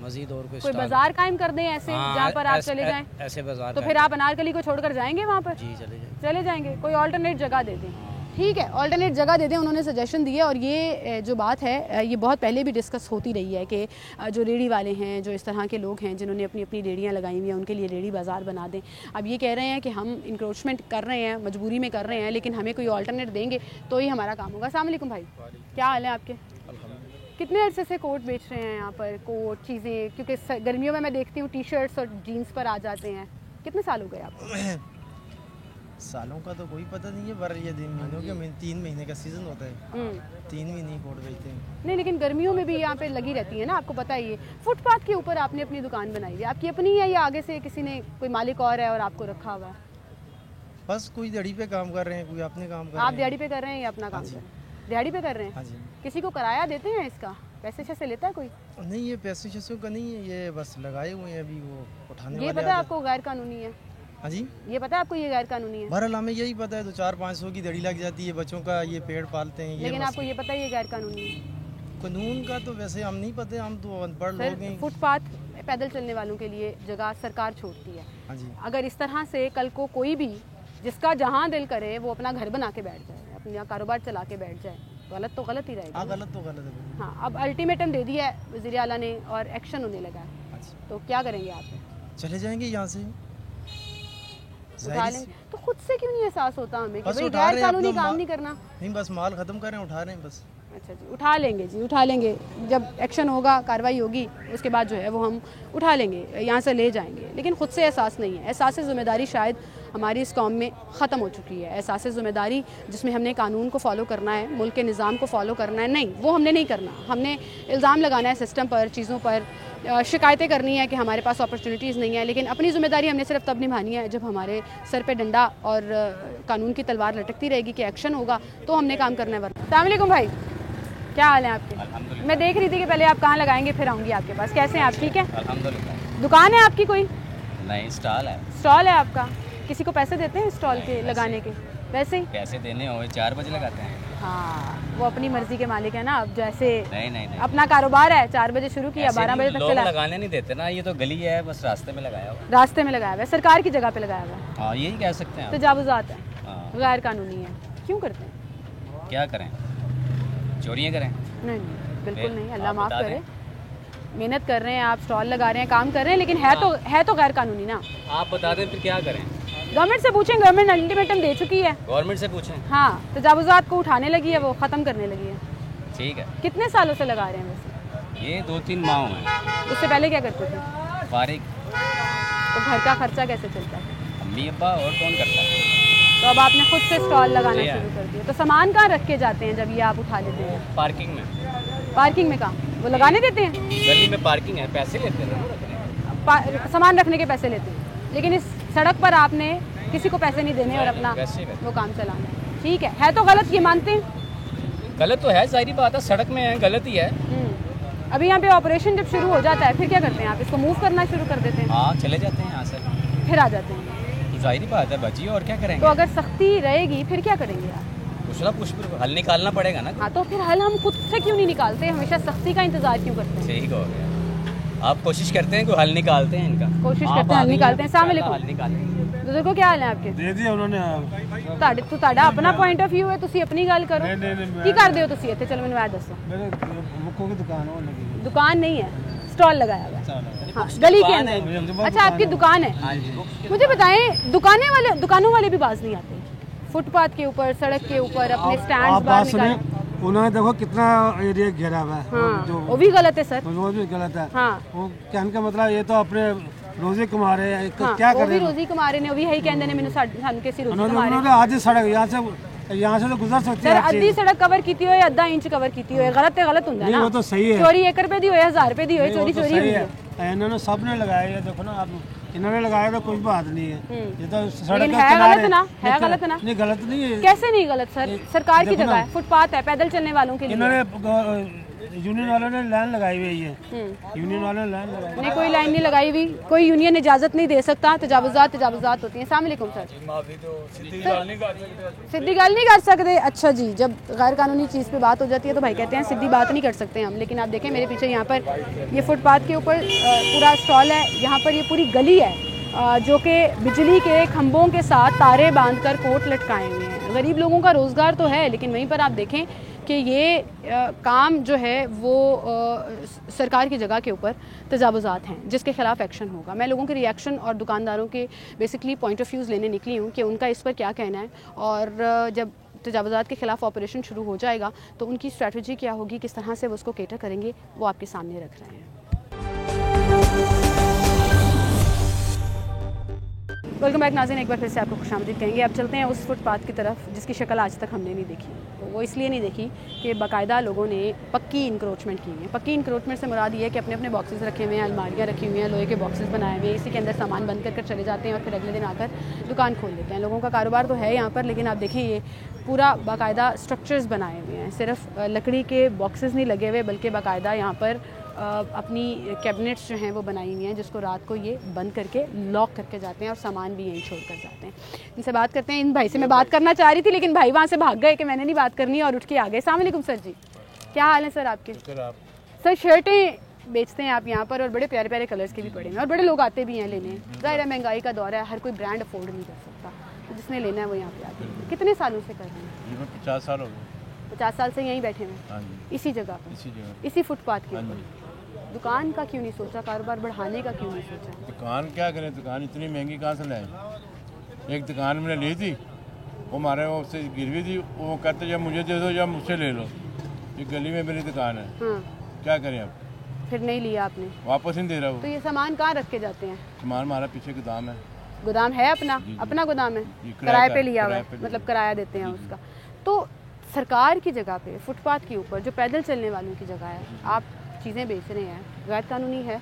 Speaker 2: मजीद और
Speaker 1: कोई बाजार कायम कर दें ऐसे जहाँ पर आप चले जाएं।
Speaker 2: ऐसे बाजार
Speaker 1: तो फिर आप अनारकली को छोड़कर जाएंगे वहाँ पर?
Speaker 2: जी
Speaker 1: चले जाएंगे। कोई ऑल्टरनेट जगह दे दें, ठीक है, ऑल्टरनेट जगह दे दें, उन्होंने सजेशन दी है। और ये जो बात है ये बहुत पहले भी डिस्कस होती रही है कि जो रेडी वाले हैं, जो इस तरह के लोग हैं जिन्होंने अपनी अपनी रेडियाँ लगाई हुई हैं, उनके लिए रेडी बाज़ार बना दें। अब ये कह रहे हैं कि हम इंक्रोचमेंट कर रहे हैं, मजबूरी में कर रहे हैं, लेकिन हमें कोई ऑल्टरनेट देंगे तो ही हमारा काम होगा। अस्सलाम वालेकुम भाई, क्या हाल है आपके? कितने अरसे से कोट बेच रहे हैं यहाँ पर, कोट चीज़ें? क्योंकि गर्मियों में मैं देखती हूँ टी शर्ट्स और जीन्स पर आ जाते हैं। कितने साल हो गए आपको?
Speaker 9: सालों का तो कोई पता नहीं है, पर ये 3 महीनों के 3 महीने का सीजन होता है, 3 महीने कोट बेचते हैं।
Speaker 1: नहीं, लेकिन गर्मियों में भी यहाँ पे लगी रहती है ना, आपको पता ही है। फुटपाथ के ऊपर आपने अपनी दुकान बनाई है, आपकी अपनी है या आगे से किसी ने, कोई मालिक और है और आपको रखा हुआ है?
Speaker 9: बस कोई दिहाड़ी पे काम कर रहे हैं, कोई अपने काम कर रहे हैं।
Speaker 1: आप दिहाड़ी पे कर रहे हैं या अपना काम कर रहे हैं? दिहाड़ी पे कर रहे हैं।
Speaker 9: हाँ जी।
Speaker 1: किसी को किराया देते हैं इसका, पैसे शैसे लेता है कोई?
Speaker 9: नहीं, ये पैसे शैसों का नहीं है, ये बस लगाए हुए हैं, अभी वो उठाने वाले।
Speaker 1: ये पता है आपको गैर कानूनी है?
Speaker 9: हाँ जी,
Speaker 1: ये पता है आपको ये गैर कानूनी है?
Speaker 9: बहरहाल हमें यही पता है, तो 400-500 की दड़ी लग जाती है, बच्चों का ये पेड़ पालते हैं।
Speaker 1: लेकिन आपको ये पता है ये गैर कानूनी है?
Speaker 9: कानून का तो वैसे हम नहीं पता, हम तो अनपढ़ लोग हैं।
Speaker 1: फुटपाथ पैदल चलने वालों के लिए जगह सरकार छोड़ती है।
Speaker 9: हाँ जी।
Speaker 1: अगर इस तरह से कल को कोई भी जिसका जहाँ दिल करे वो अपना घर बना के बैठ जाए, अपना कारोबार चला के बैठ जाए, गलत तो गलत ही रहेगा।
Speaker 9: हाँ, गलत तो गलत है।
Speaker 1: हाँ, अब अल्टीमेटम दे दिया है वज़ीर आला ने और एक्शन होने लगा है, तो क्या करेंगे आप?
Speaker 9: चले जाएंगे यहाँ से,
Speaker 1: उठा लेंगे। तो खुद से क्यों नहीं एहसास होता हमें कि
Speaker 9: बस
Speaker 1: भाई
Speaker 9: उठा रहे
Speaker 1: गैर
Speaker 9: हैं
Speaker 1: कानूनी
Speaker 9: अपना
Speaker 1: काम नहीं करना?
Speaker 9: नहीं, बस माल ख़त्म करें, उठा रहे हैं बस।
Speaker 1: अच्छा जी, उठा लेंगे जी, उठा लेंगे। जब एक्शन होगा, कार्रवाई होगी, उसके बाद जो है वो हम उठा लेंगे, यहाँ से ले जाएंगे। लेकिन खुद से एहसास नहीं है। एहसास ज़िम्मेदारी शायद हमारी इस कौम में ख़त्म हो चुकी है। एहसास ज़िम्मेदारी जिसमें हमने कानून को फॉलो करना है, मुल्क के निज़ाम को फॉलो करना है, नहीं, वो हमने नहीं करना। हमने इल्ज़ाम लगाना है सिस्टम पर, चीज़ों पर, शिकायतें करनी है कि हमारे पास अपॉर्चुनिटीज़ नहीं है। लेकिन अपनी ज़िम्मेदारी हमने सिर्फ तब निभानी है जब हमारे सर पे डंडा और कानून की तलवार लटकती रहेगी कि एक्शन होगा तो हमने काम करना है। अस्सलाम वालेकुम भाई, क्या हाल है आपके? मैं देख रही थी कि पहले आप कहाँ लगाएंगे, फिर आऊँगी आपके पास। कैसे हैं आप? ठीक है,
Speaker 2: अल्हम्दुलिल्लाह।
Speaker 1: दुकान है आपकी कोई?
Speaker 2: नहीं, स्टॉल है।
Speaker 1: स्टॉल है आपका? किसी को पैसे देते हैं स्टॉल के लगाने के? वैसे ही
Speaker 2: पैसे देने हो 4 बजे लगाते हैं।
Speaker 1: हाँ, वो अपनी मर्जी के मालिक है ना। अब जैसे
Speaker 2: नहीं
Speaker 1: अपना कारोबार है, 4 बजे शुरू किया, 12 बजे तक चला।
Speaker 2: लगाने नहीं देते ना, ये तो गली है, बस रास्ते में लगाया हुआ।
Speaker 1: रास्ते में लगाया हुआ है, सरकार की जगह पे लगाया हुआ है।
Speaker 2: हाँ, यही कह सकते हैं।
Speaker 1: तजावुज़ात है, गैर कानूनी है। क्यों करते हैं?
Speaker 2: क्या करें, चोरियाँ करें?
Speaker 1: नहीं, बिल्कुल नहीं, अल्लाह माफ़ करे। मेहनत कर रहे हैं आप, स्टॉल लगा रहे हैं, काम कर रहे हैं, लेकिन है तो गैर कानूनी ना।
Speaker 2: आप बता दें फिर क्या करें?
Speaker 1: गवर्नमेंट से पूछें, गवर्नमेंट अल्टीमेटम दे चुकी है।
Speaker 2: गवर्नमेंट से पूछें?
Speaker 1: हाँ, तजावुज़ात को उठाने लगी है, वो ख़त्म करने लगी है।
Speaker 2: ठीक है।
Speaker 1: कितने सालों से लगा रहे हैं वैसे?
Speaker 2: ये 2-3 माह हैं।
Speaker 1: उससे पहले क्या करते थे?
Speaker 2: फारिग।
Speaker 1: तो घर का खर्चा कैसे चलता है?
Speaker 2: अम्मी अब्बा, और कौन करता है?
Speaker 1: तो अब आपने खुद से स्टॉल लगाना शुरू कर दिया, तो सामान कहाँ रख के जाते हैं जब ये आप उठा लेते हैं?
Speaker 2: पार्किंग में।
Speaker 1: पार्किंग में कहाँ? वो लगाने देते हैं?
Speaker 2: गली में पार्किंग है, पैसे लेते हैं।
Speaker 1: सामान रखने के पैसे लेते हैं, लेकिन इस सड़क पर आपने किसी को पैसे नहीं देने और अपना वो काम चलाना है। ठीक है तो गलत, ये मानते हैं?
Speaker 2: गलत तो है, जाहिर बात है, सड़क में है, गलत ही है।
Speaker 1: अभी यहाँ पे ऑपरेशन जब शुरू हो जाता है फिर क्या करते हैं आप? इसको मूव करना शुरू कर देते हैं?
Speaker 2: हाँ, चले जाते हैं यहाँ से,
Speaker 1: फिर आ जाते हैं।
Speaker 2: जाहिर बात है बची, और क्या करेंगे?
Speaker 1: तो अगर सख्ती रहेगी फिर क्या करेंगे आप?
Speaker 2: कुछ ना कुछ हल निकालना पड़ेगा ना।
Speaker 1: हाँ, तो फिर हल हम खुद से क्यों नहीं निकालते? हमेशा सख्ती का इंतजार क्यों करते हैं?
Speaker 2: सही कहोगे आप, कोशिश करते हैं, कोई हल निकालते हैं इनका।
Speaker 1: कोशिश करते हैं, हल निकालते हैं। अस्सलाम वालेकुम।
Speaker 2: हल निकालेंगे।
Speaker 1: बुजुर्गो, क्या हाल है आपके?
Speaker 10: दे दिया उन्होंने।
Speaker 1: ਤੁਹਾਡਾ ਆਪਣਾ ਪੁਆਇੰਟ ਆਫ ਵਿਊ ਹੈ, ਤੁਸੀਂ ਆਪਣੀ ਗੱਲ ਕਰੋ। ਕੀ ਕਰਦੇ ਹੋ ਤੁਸੀਂ ਇੱਥੇ? ਚਲੋ ਮੈਨੂੰ ਇਹ ਦੱਸੋ।
Speaker 10: मेरे बुकों की दुकान है, लगी है।
Speaker 1: दुकान नहीं है, स्टॉल लगाया हुआ है। हाँ, गली के अंदर। अच्छा, आपकी दुकान है। मुझे बताएं, दुकानों वाले भी बाज नहीं आते? फुटपाथ के ऊपर, सड़क के ऊपर अपने स्टैंड बाहर निकाले।
Speaker 10: उन्होंने देखो कितना एरिया घेरा हुआ है।
Speaker 1: हाँ, वो भी गलत है सर।
Speaker 10: वो भी गलत है।
Speaker 1: हाँ,
Speaker 10: वो कहने का मतलब ये तो अपने रोजी कमा रहे हैं।
Speaker 1: हाँ,
Speaker 10: क्या
Speaker 1: वो
Speaker 10: कर
Speaker 1: भी
Speaker 10: रहे हैं?
Speaker 1: रोजी कमा रहे हैं, वो भी यही कहते हैं मैंने सानू कैसी रोजी कमा रहे हैं।
Speaker 10: उन्होंने आधी सड़क यहाँ से तो गुजर सकती
Speaker 1: सर,
Speaker 10: है।
Speaker 1: अद्धी सड़क कवर की हो या अद्धा इंच कवर की हो, गलत है, गलत होता है ना।
Speaker 10: वो तो सही है।
Speaker 1: चोरी 1 रुपए दी हो या 1000 रुपए दी हो, चोरी चोरी हुई है।
Speaker 10: इन्होंने सबने लगाया है, देखो ना आप, इन्होंने लगाया तो कोई बात नहीं है। ये तो सड़क
Speaker 1: लेकिन है गलत ना, है गलत ना।
Speaker 10: नहीं, गलत नहीं है।
Speaker 1: कैसे नहीं गलत सर? सरकार की जगह है, फुटपाथ है, पैदल चलने वालों के लिए।
Speaker 10: इन्होंने यूनियन वालों ने लाइन लगाई हुई है। यूनियन वालों ने लाइन लगाई।
Speaker 1: नहीं, कोई लाइन नहीं लगाई हुई, कोई यूनियन इजाजत नहीं दे सकता। तजावुज़ात होती हैं। अस्सलाम वालेकुम सर। सीधी गल नहीं कर सकते? अच्छा जी, जब गैर कानूनी चीज़ पे बात हो जाती है तो भाई कहते हैं सीधी बात नहीं कर सकते हम। लेकिन आप देखें मेरे पीछे, यहाँ पर ये फुटपाथ के ऊपर पूरा स्टॉल है। यहाँ पर ये पूरी गली है जो कि बिजली के खंभों के साथ तारे बांधकर कोट लटकाए हुए हैं। गरीब लोगों का रोज़गार तो है, लेकिन वहीं पर आप देखें कि ये काम जो है वो सरकार की जगह के ऊपर तजावुज़ात हैं, जिसके ख़िलाफ़ एक्शन होगा। मैं लोगों के रिएक्शन और दुकानदारों के बेसिकली पॉइंट ऑफ व्यूज़ लेने निकली हूँ कि उनका इस पर क्या कहना है, और जब तजावुज़ात के ख़िलाफ़ ऑपरेशन शुरू हो जाएगा तो उनकी स्ट्रैटेजी क्या होगी, किस तरह से वो उसको केटर करेंगे, वो आपके सामने रख रहे हैं। वेलकम बैक नाज़रीन, एक बार फिर से आपको खुशामदीद कहेंगे। अब चलते हैं उस फुटपाथ की तरफ जिसकी शक्ल आज तक हमने नहीं देखी। वो इसलिए नहीं देखी कि बाकायदा लोगों ने पक्की इंक्रोचमेंट की है। पक्की इंक्रोचमेंट से मुराद ये है कि अपने अपने बॉक्सेस रखे हुए हैं, अलमारियाँ रखी हुई हैं, लोहे के बॉक्सेस बनाए हुए हैं, इसी के अंदर सामान बंद कर चले जाते हैं और फिर अगले दिन आकर दुकान खोल लेते हैं। लोगों का कारोबार तो है यहाँ पर, लेकिन आप देखें ये पूरा बाकायदा स्ट्रक्चर्स बनाए हुए हैं। सिर्फ लकड़ी के बॉक्सेस नहीं लगे हुए, बल्कि बाकायदा यहाँ पर अपनी कैबिनेट्स जो हैं वो बनाई हुई हैं, जिसको रात को ये बंद करके लॉक करके जाते हैं और सामान भी यहीं छोड़ कर जाते हैं। इनसे बात करते हैं। इन भाई से मैं बात करना चाह रही थी, लेकिन भाई वहाँ से भाग गए कि मैंने नहीं बात करनी और उठ के आ गए। अस्सलाम वालेकुम सर जी, क्या हाल है सर आपके? सर, शर्टें बेचते हैं आप यहाँ पर, और बड़े प्यारे प्यारे कलर्स के भी पड़े हैं, और बड़े लोग आते भी हैं लेने। ज़ाहिर है महंगाई का दौर है, हर कोई ब्रांड अफोर्ड नहीं कर सकता, तो जिसने लेना है वो यहाँ पे आते हैं। कितने सालों से कर रहे हैं?
Speaker 5: 50 साल हो गए।
Speaker 1: 50 साल से यहीं बैठे हुए, इसी जगह पर, इसी फुटपाथ के ऊपर। दुकान का क्यों नहीं सोचा, कारोबार बढ़ाने का क्यों नहीं सोचा?
Speaker 5: दुकान क्या करें, दुकान इतनी महंगी कहाँ से लाए? एक दुकान मैंने ली थी, वो हमारे वो उससे गिरवी थी, वो कहते या मुझे दे दो या मुझसे ले लो, ये गली में मेरी दुकान है। क्या करें अब?
Speaker 1: फिर नहीं लिया आपने?
Speaker 5: वापस नहीं दे रहा वो।
Speaker 1: तो ये सामान कहाँ रख के जाते हैं?
Speaker 5: सामान हमारा पीछे गोदाम है।
Speaker 1: गोदाम है अपना? अपना गोदाम है, किराए पे लिया हुआ है, मतलब किराया देते हैं उसका। तो सरकार की जगह पे फुटपाथ के ऊपर जो पैदल चलने वालों की जगह है, आप चीज़ें बेच रहे हैं, गैर कानूनी है।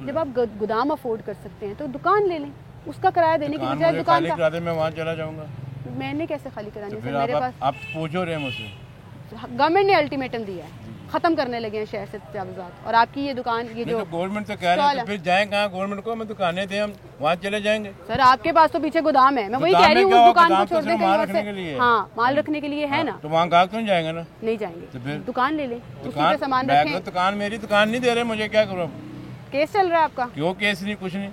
Speaker 1: जब आप गोदाम अफोर्ड कर सकते हैं तो दुकान ले लें, उसका किराया देने की बजाय दुकान का।
Speaker 5: मैं वहाँ चला जाऊँगा।
Speaker 1: मैंने कैसे खाली करानी?
Speaker 5: तो मेरे पास आप पूछो रहे मुझसे।
Speaker 1: गवर्नमेंट ने अल्टीमेटम दिया है, खत्म करने लगे हैं शहर से तजावुज़ात। और आपकी ये दुकान, ये जो
Speaker 5: गवर्नमेंट तो कह रहे हैं, तो फिर जाएं कहाँ गवर्नमेंट को? हमें दुकानें थे, हम वहाँ चले जाएंगे।
Speaker 1: सर आपके पास तो पीछे गोदाम है, मैं वही कह रही हूँ, उस दुकान को छोड़ दें, हाँ माल रखने के लिए है ना,
Speaker 5: तो वहाँ गाहक क्यों जाएंगे ना?
Speaker 1: नहीं जाएंगे
Speaker 5: तो फिर
Speaker 1: दुकान ले लें, उसी पे सामान रखें।
Speaker 5: दुकान मेरी दुकान नहीं दे रहे मुझे, क्या करूँ?
Speaker 1: केस चल रहा है आपका?
Speaker 5: क्यों केस नहीं, कुछ नहीं,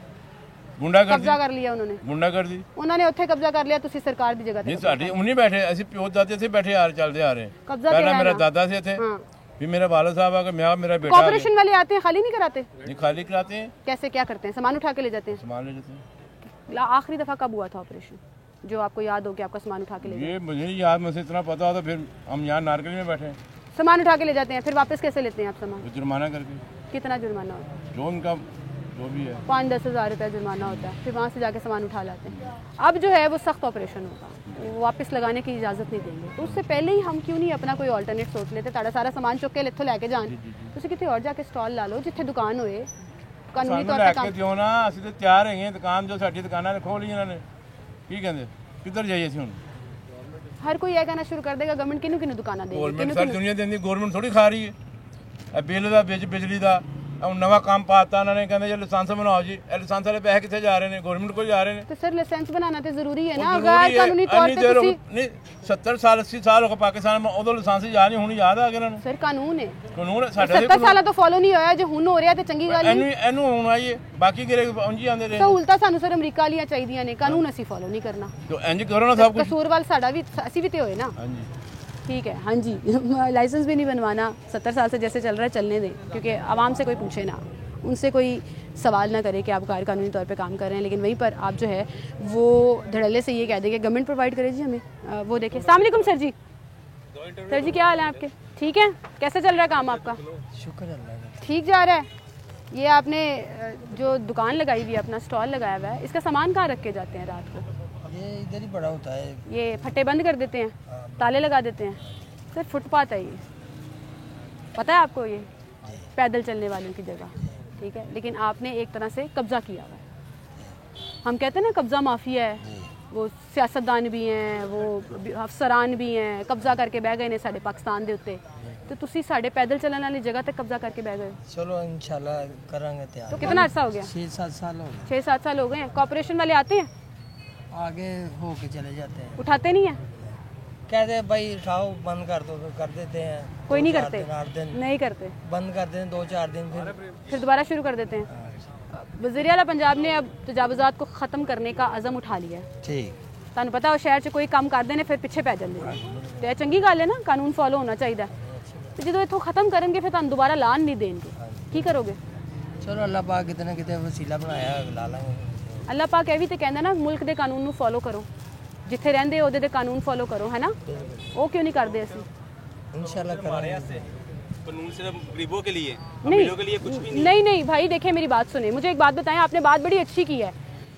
Speaker 5: गुंडागर्दी
Speaker 1: कब्जा कर लिया उन्होंने,
Speaker 5: गुंडागर्दी
Speaker 1: उन्होंने उत्थे कब्जा कर लिया, तुसी सरकार दी जगह ते
Speaker 5: नहीं साडी उन्हीं बैठे, ਅਸੀਂ ਪਿਓ ਦਾਦੇ ਸੇ बैठे आ रहे, चलते आ रहे हैं।
Speaker 1: कब्जा
Speaker 5: पहला मेरा
Speaker 1: किया
Speaker 5: दादा से थे, फिर मेरा वाला साहब आ गए, मैं मेरा बेटा।
Speaker 1: कॉर्पोरेशन वाले आते हैं, खाली नहीं कराते?
Speaker 5: नहीं खाली कराते हैं।
Speaker 1: कैसे क्या करते हैं? सामान उठा के ले जाते हैं?
Speaker 5: सामान ले जाते हैं।
Speaker 1: आखिरी दफा कब हुआ था ऑपरेशन, जो आपको याद हो कि आपका सामान उठा के ले
Speaker 5: ये मुझे नहीं याद, मुझे इतना पता होता फिर हम यहाँ नारकली में बैठे।
Speaker 1: सामान उठा के ले जाते हैं, फिर वापस कैसे लेते हैं आप सामान?
Speaker 5: जुर्माना करके।
Speaker 1: कितना जुर्माना होता है?
Speaker 5: जो उनका जो भी है
Speaker 1: 5-10 हज़ार रुपया जुर्माना होता है, फिर वहाँ से जाके सामान उठा लाते हैं। अब जो है वो सख्त ऑपरेशन होगा, वो वापस लगाने की इजाज़त नहीं देंगे, तो उससे पहले ही हम क्यों नहीं अपना कोई अल्टरनेट सोच लेते? ताड़ा सारा सामान चुक के इत्थों लैके जान, तुसी किते और जाके स्टॉल ला लो जिथे दुकान होए, कानूनी तौर पे काम
Speaker 5: दियो ना। ਅਸੀਂ ਤੇ ਤਿਆਰ ਹੈਗੇ ਦੁਕਾਨ, ਜੋ ਸਾਡੀ ਦੁਕਾਨਾਂ ਨੇ ਖੋਲ ਲਈ ਇਹਨਾਂ ਨੇ, ਕੀ ਕਹਿੰਦੇ ਕਿੱਧਰ ਜਾਈਏ ਅਸੀਂ ਹੁਣ?
Speaker 1: हर कोई ये कहना शुरू कर देगा गवर्नमेंट किनू किनू दुकाना देगी,
Speaker 5: गवर्नमेंट सारी दुनिया देंदी, गवर्नमेंट थोड़ी खा रही है। बिल ਦਾ ਬਿਜਲੀ ਦਾ नवा काम पाता उन्होंने, कहते जी लाइसेंस बनाओ जी, लाइसेंस वाले पैसे कितने जा रहे हैं? गवर्नमेंट को जा रहे हैं।
Speaker 1: तो सर लाइसेंस बनाना तो जरूरी है ना, गैर कानूनी तौर पे तुसी
Speaker 5: नहीं 70 साल 80 साल हो गए पाकिस्तान में, उदो लाइसेंस याद नहीं, हुण याद आ गया।
Speaker 1: सर कानून है,
Speaker 5: कानून है साडा
Speaker 1: 70 साल तो फॉलो नहीं होया, जो हुण हो रहा ते चंगी गल नहीं।
Speaker 5: एनू हुण आईए, बाकी गिरे उंजी आंदे रहे।
Speaker 1: सहूलतां सानू सर अमरीका वालियां चाहिदियां ने, कानून असी फॉलो नहीं करना,
Speaker 5: तो इंज करो ना सब कुछ।
Speaker 1: कसूरवाल साडा भी, असी भी ते होए ना।
Speaker 5: हां जी
Speaker 1: ठीक है, हाँ जी लाइसेंस भी नहीं बनवाना, 70 साल से जैसे चल रहा है चलने दें, क्योंकि आवाम से कोई पूछे ना, उनसे कोई सवाल ना करे कि आप गैर कानूनी तौर पे काम कर रहे हैं, लेकिन वहीं पर आप जो है वो धड़ल्ले से ये कह देंगे गवर्नमेंट प्रोवाइड करे जी हमें। वो देखें। अस्सलाम वालेकुम सर जी। सर जी क्या हाल है आपके? ठीक है, कैसे चल रहा है काम आपका?
Speaker 9: शुक्र अल्लाह,
Speaker 1: ठीक जा रहा है। ये आपने जो दुकान लगाई हुई है, अपना स्टॉल लगाया हुआ है, इसका सामान कहाँ रख के जाते हैं रात को?
Speaker 9: ये इधर ही पड़ा होता है।
Speaker 1: ये फट्टे बंद कर देते हैं, ताले लगा देते हैं? सर फुटपाथ है ये, पता है आपको, ये पैदल चलने वालों की जगह, ठीक है, लेकिन आपने एक तरह से कब्जा किया हुआ है। हम कहते हैं ना कब्जा माफिया है, वो सियासतदान भी हैं, वो अफसरान भी हैं, कब्जा करके बह गए ने साडे पाकिस्तान दे उत्ते, तो तुसी साडे पैदल चलने वाली जगह तक कब्जा करके बह गए।
Speaker 9: चलो इंशाल्लाह करांगे तैयार।
Speaker 1: तो कितना अर्सा हो गया?
Speaker 9: 6-7 साल हो गए।
Speaker 1: 6-7 साल हो गए हैं। कॉर्पोरेशन वाले आते हैं,
Speaker 9: आगे हो के चले जाते हैं,
Speaker 1: उठाते नहीं हैं?
Speaker 9: कहते हैं भाई उठाओ, बंद कर दो, तो कर देते हैं।
Speaker 1: कोई नहीं करते?
Speaker 9: 8 दिन
Speaker 1: नहीं करते,
Speaker 9: बंद कर देते हैं 2-4 दिन,
Speaker 1: फिर दोबारा शुरू कर देते हैं। वज़ीर आला पंजाब ने अब तजावुज़ात को ख़त्म करने का अज़म उठा लिया है।
Speaker 9: ठीक,
Speaker 1: तुहानू पता हो शहर च कोई काम कर देने फिर पिछे पै जाते हैं, तो यह चंगी गल है ना, कानून फॉलो होना चाहिए। तो जो इतों खत्म करेंगे फिर तुहानू दोबारा लान नहीं देंगे, की करोगे?
Speaker 9: चलो अल्लाह पाक कितने कितने वसीला बनाया, ला लांगे।
Speaker 1: अल्लाह पाक यह भी तो कहता ना मुल्क के कानून नू फॉलो करो, जिथे रहंदे ओदे दे कानून फॉलो करो, है ना? वो क्यों नहीं करते असी?
Speaker 9: इंशाल्लाह करेंगे।
Speaker 11: कानून सिर्फ गरीबों के लिए,
Speaker 1: नहीं,
Speaker 11: अमीरों के लिए कुछ भी नहीं।
Speaker 1: नहीं नहीं भाई देखिए मेरी बात सुने, मुझे एक बात बताएं, आपने बात बड़ी अच्छी की है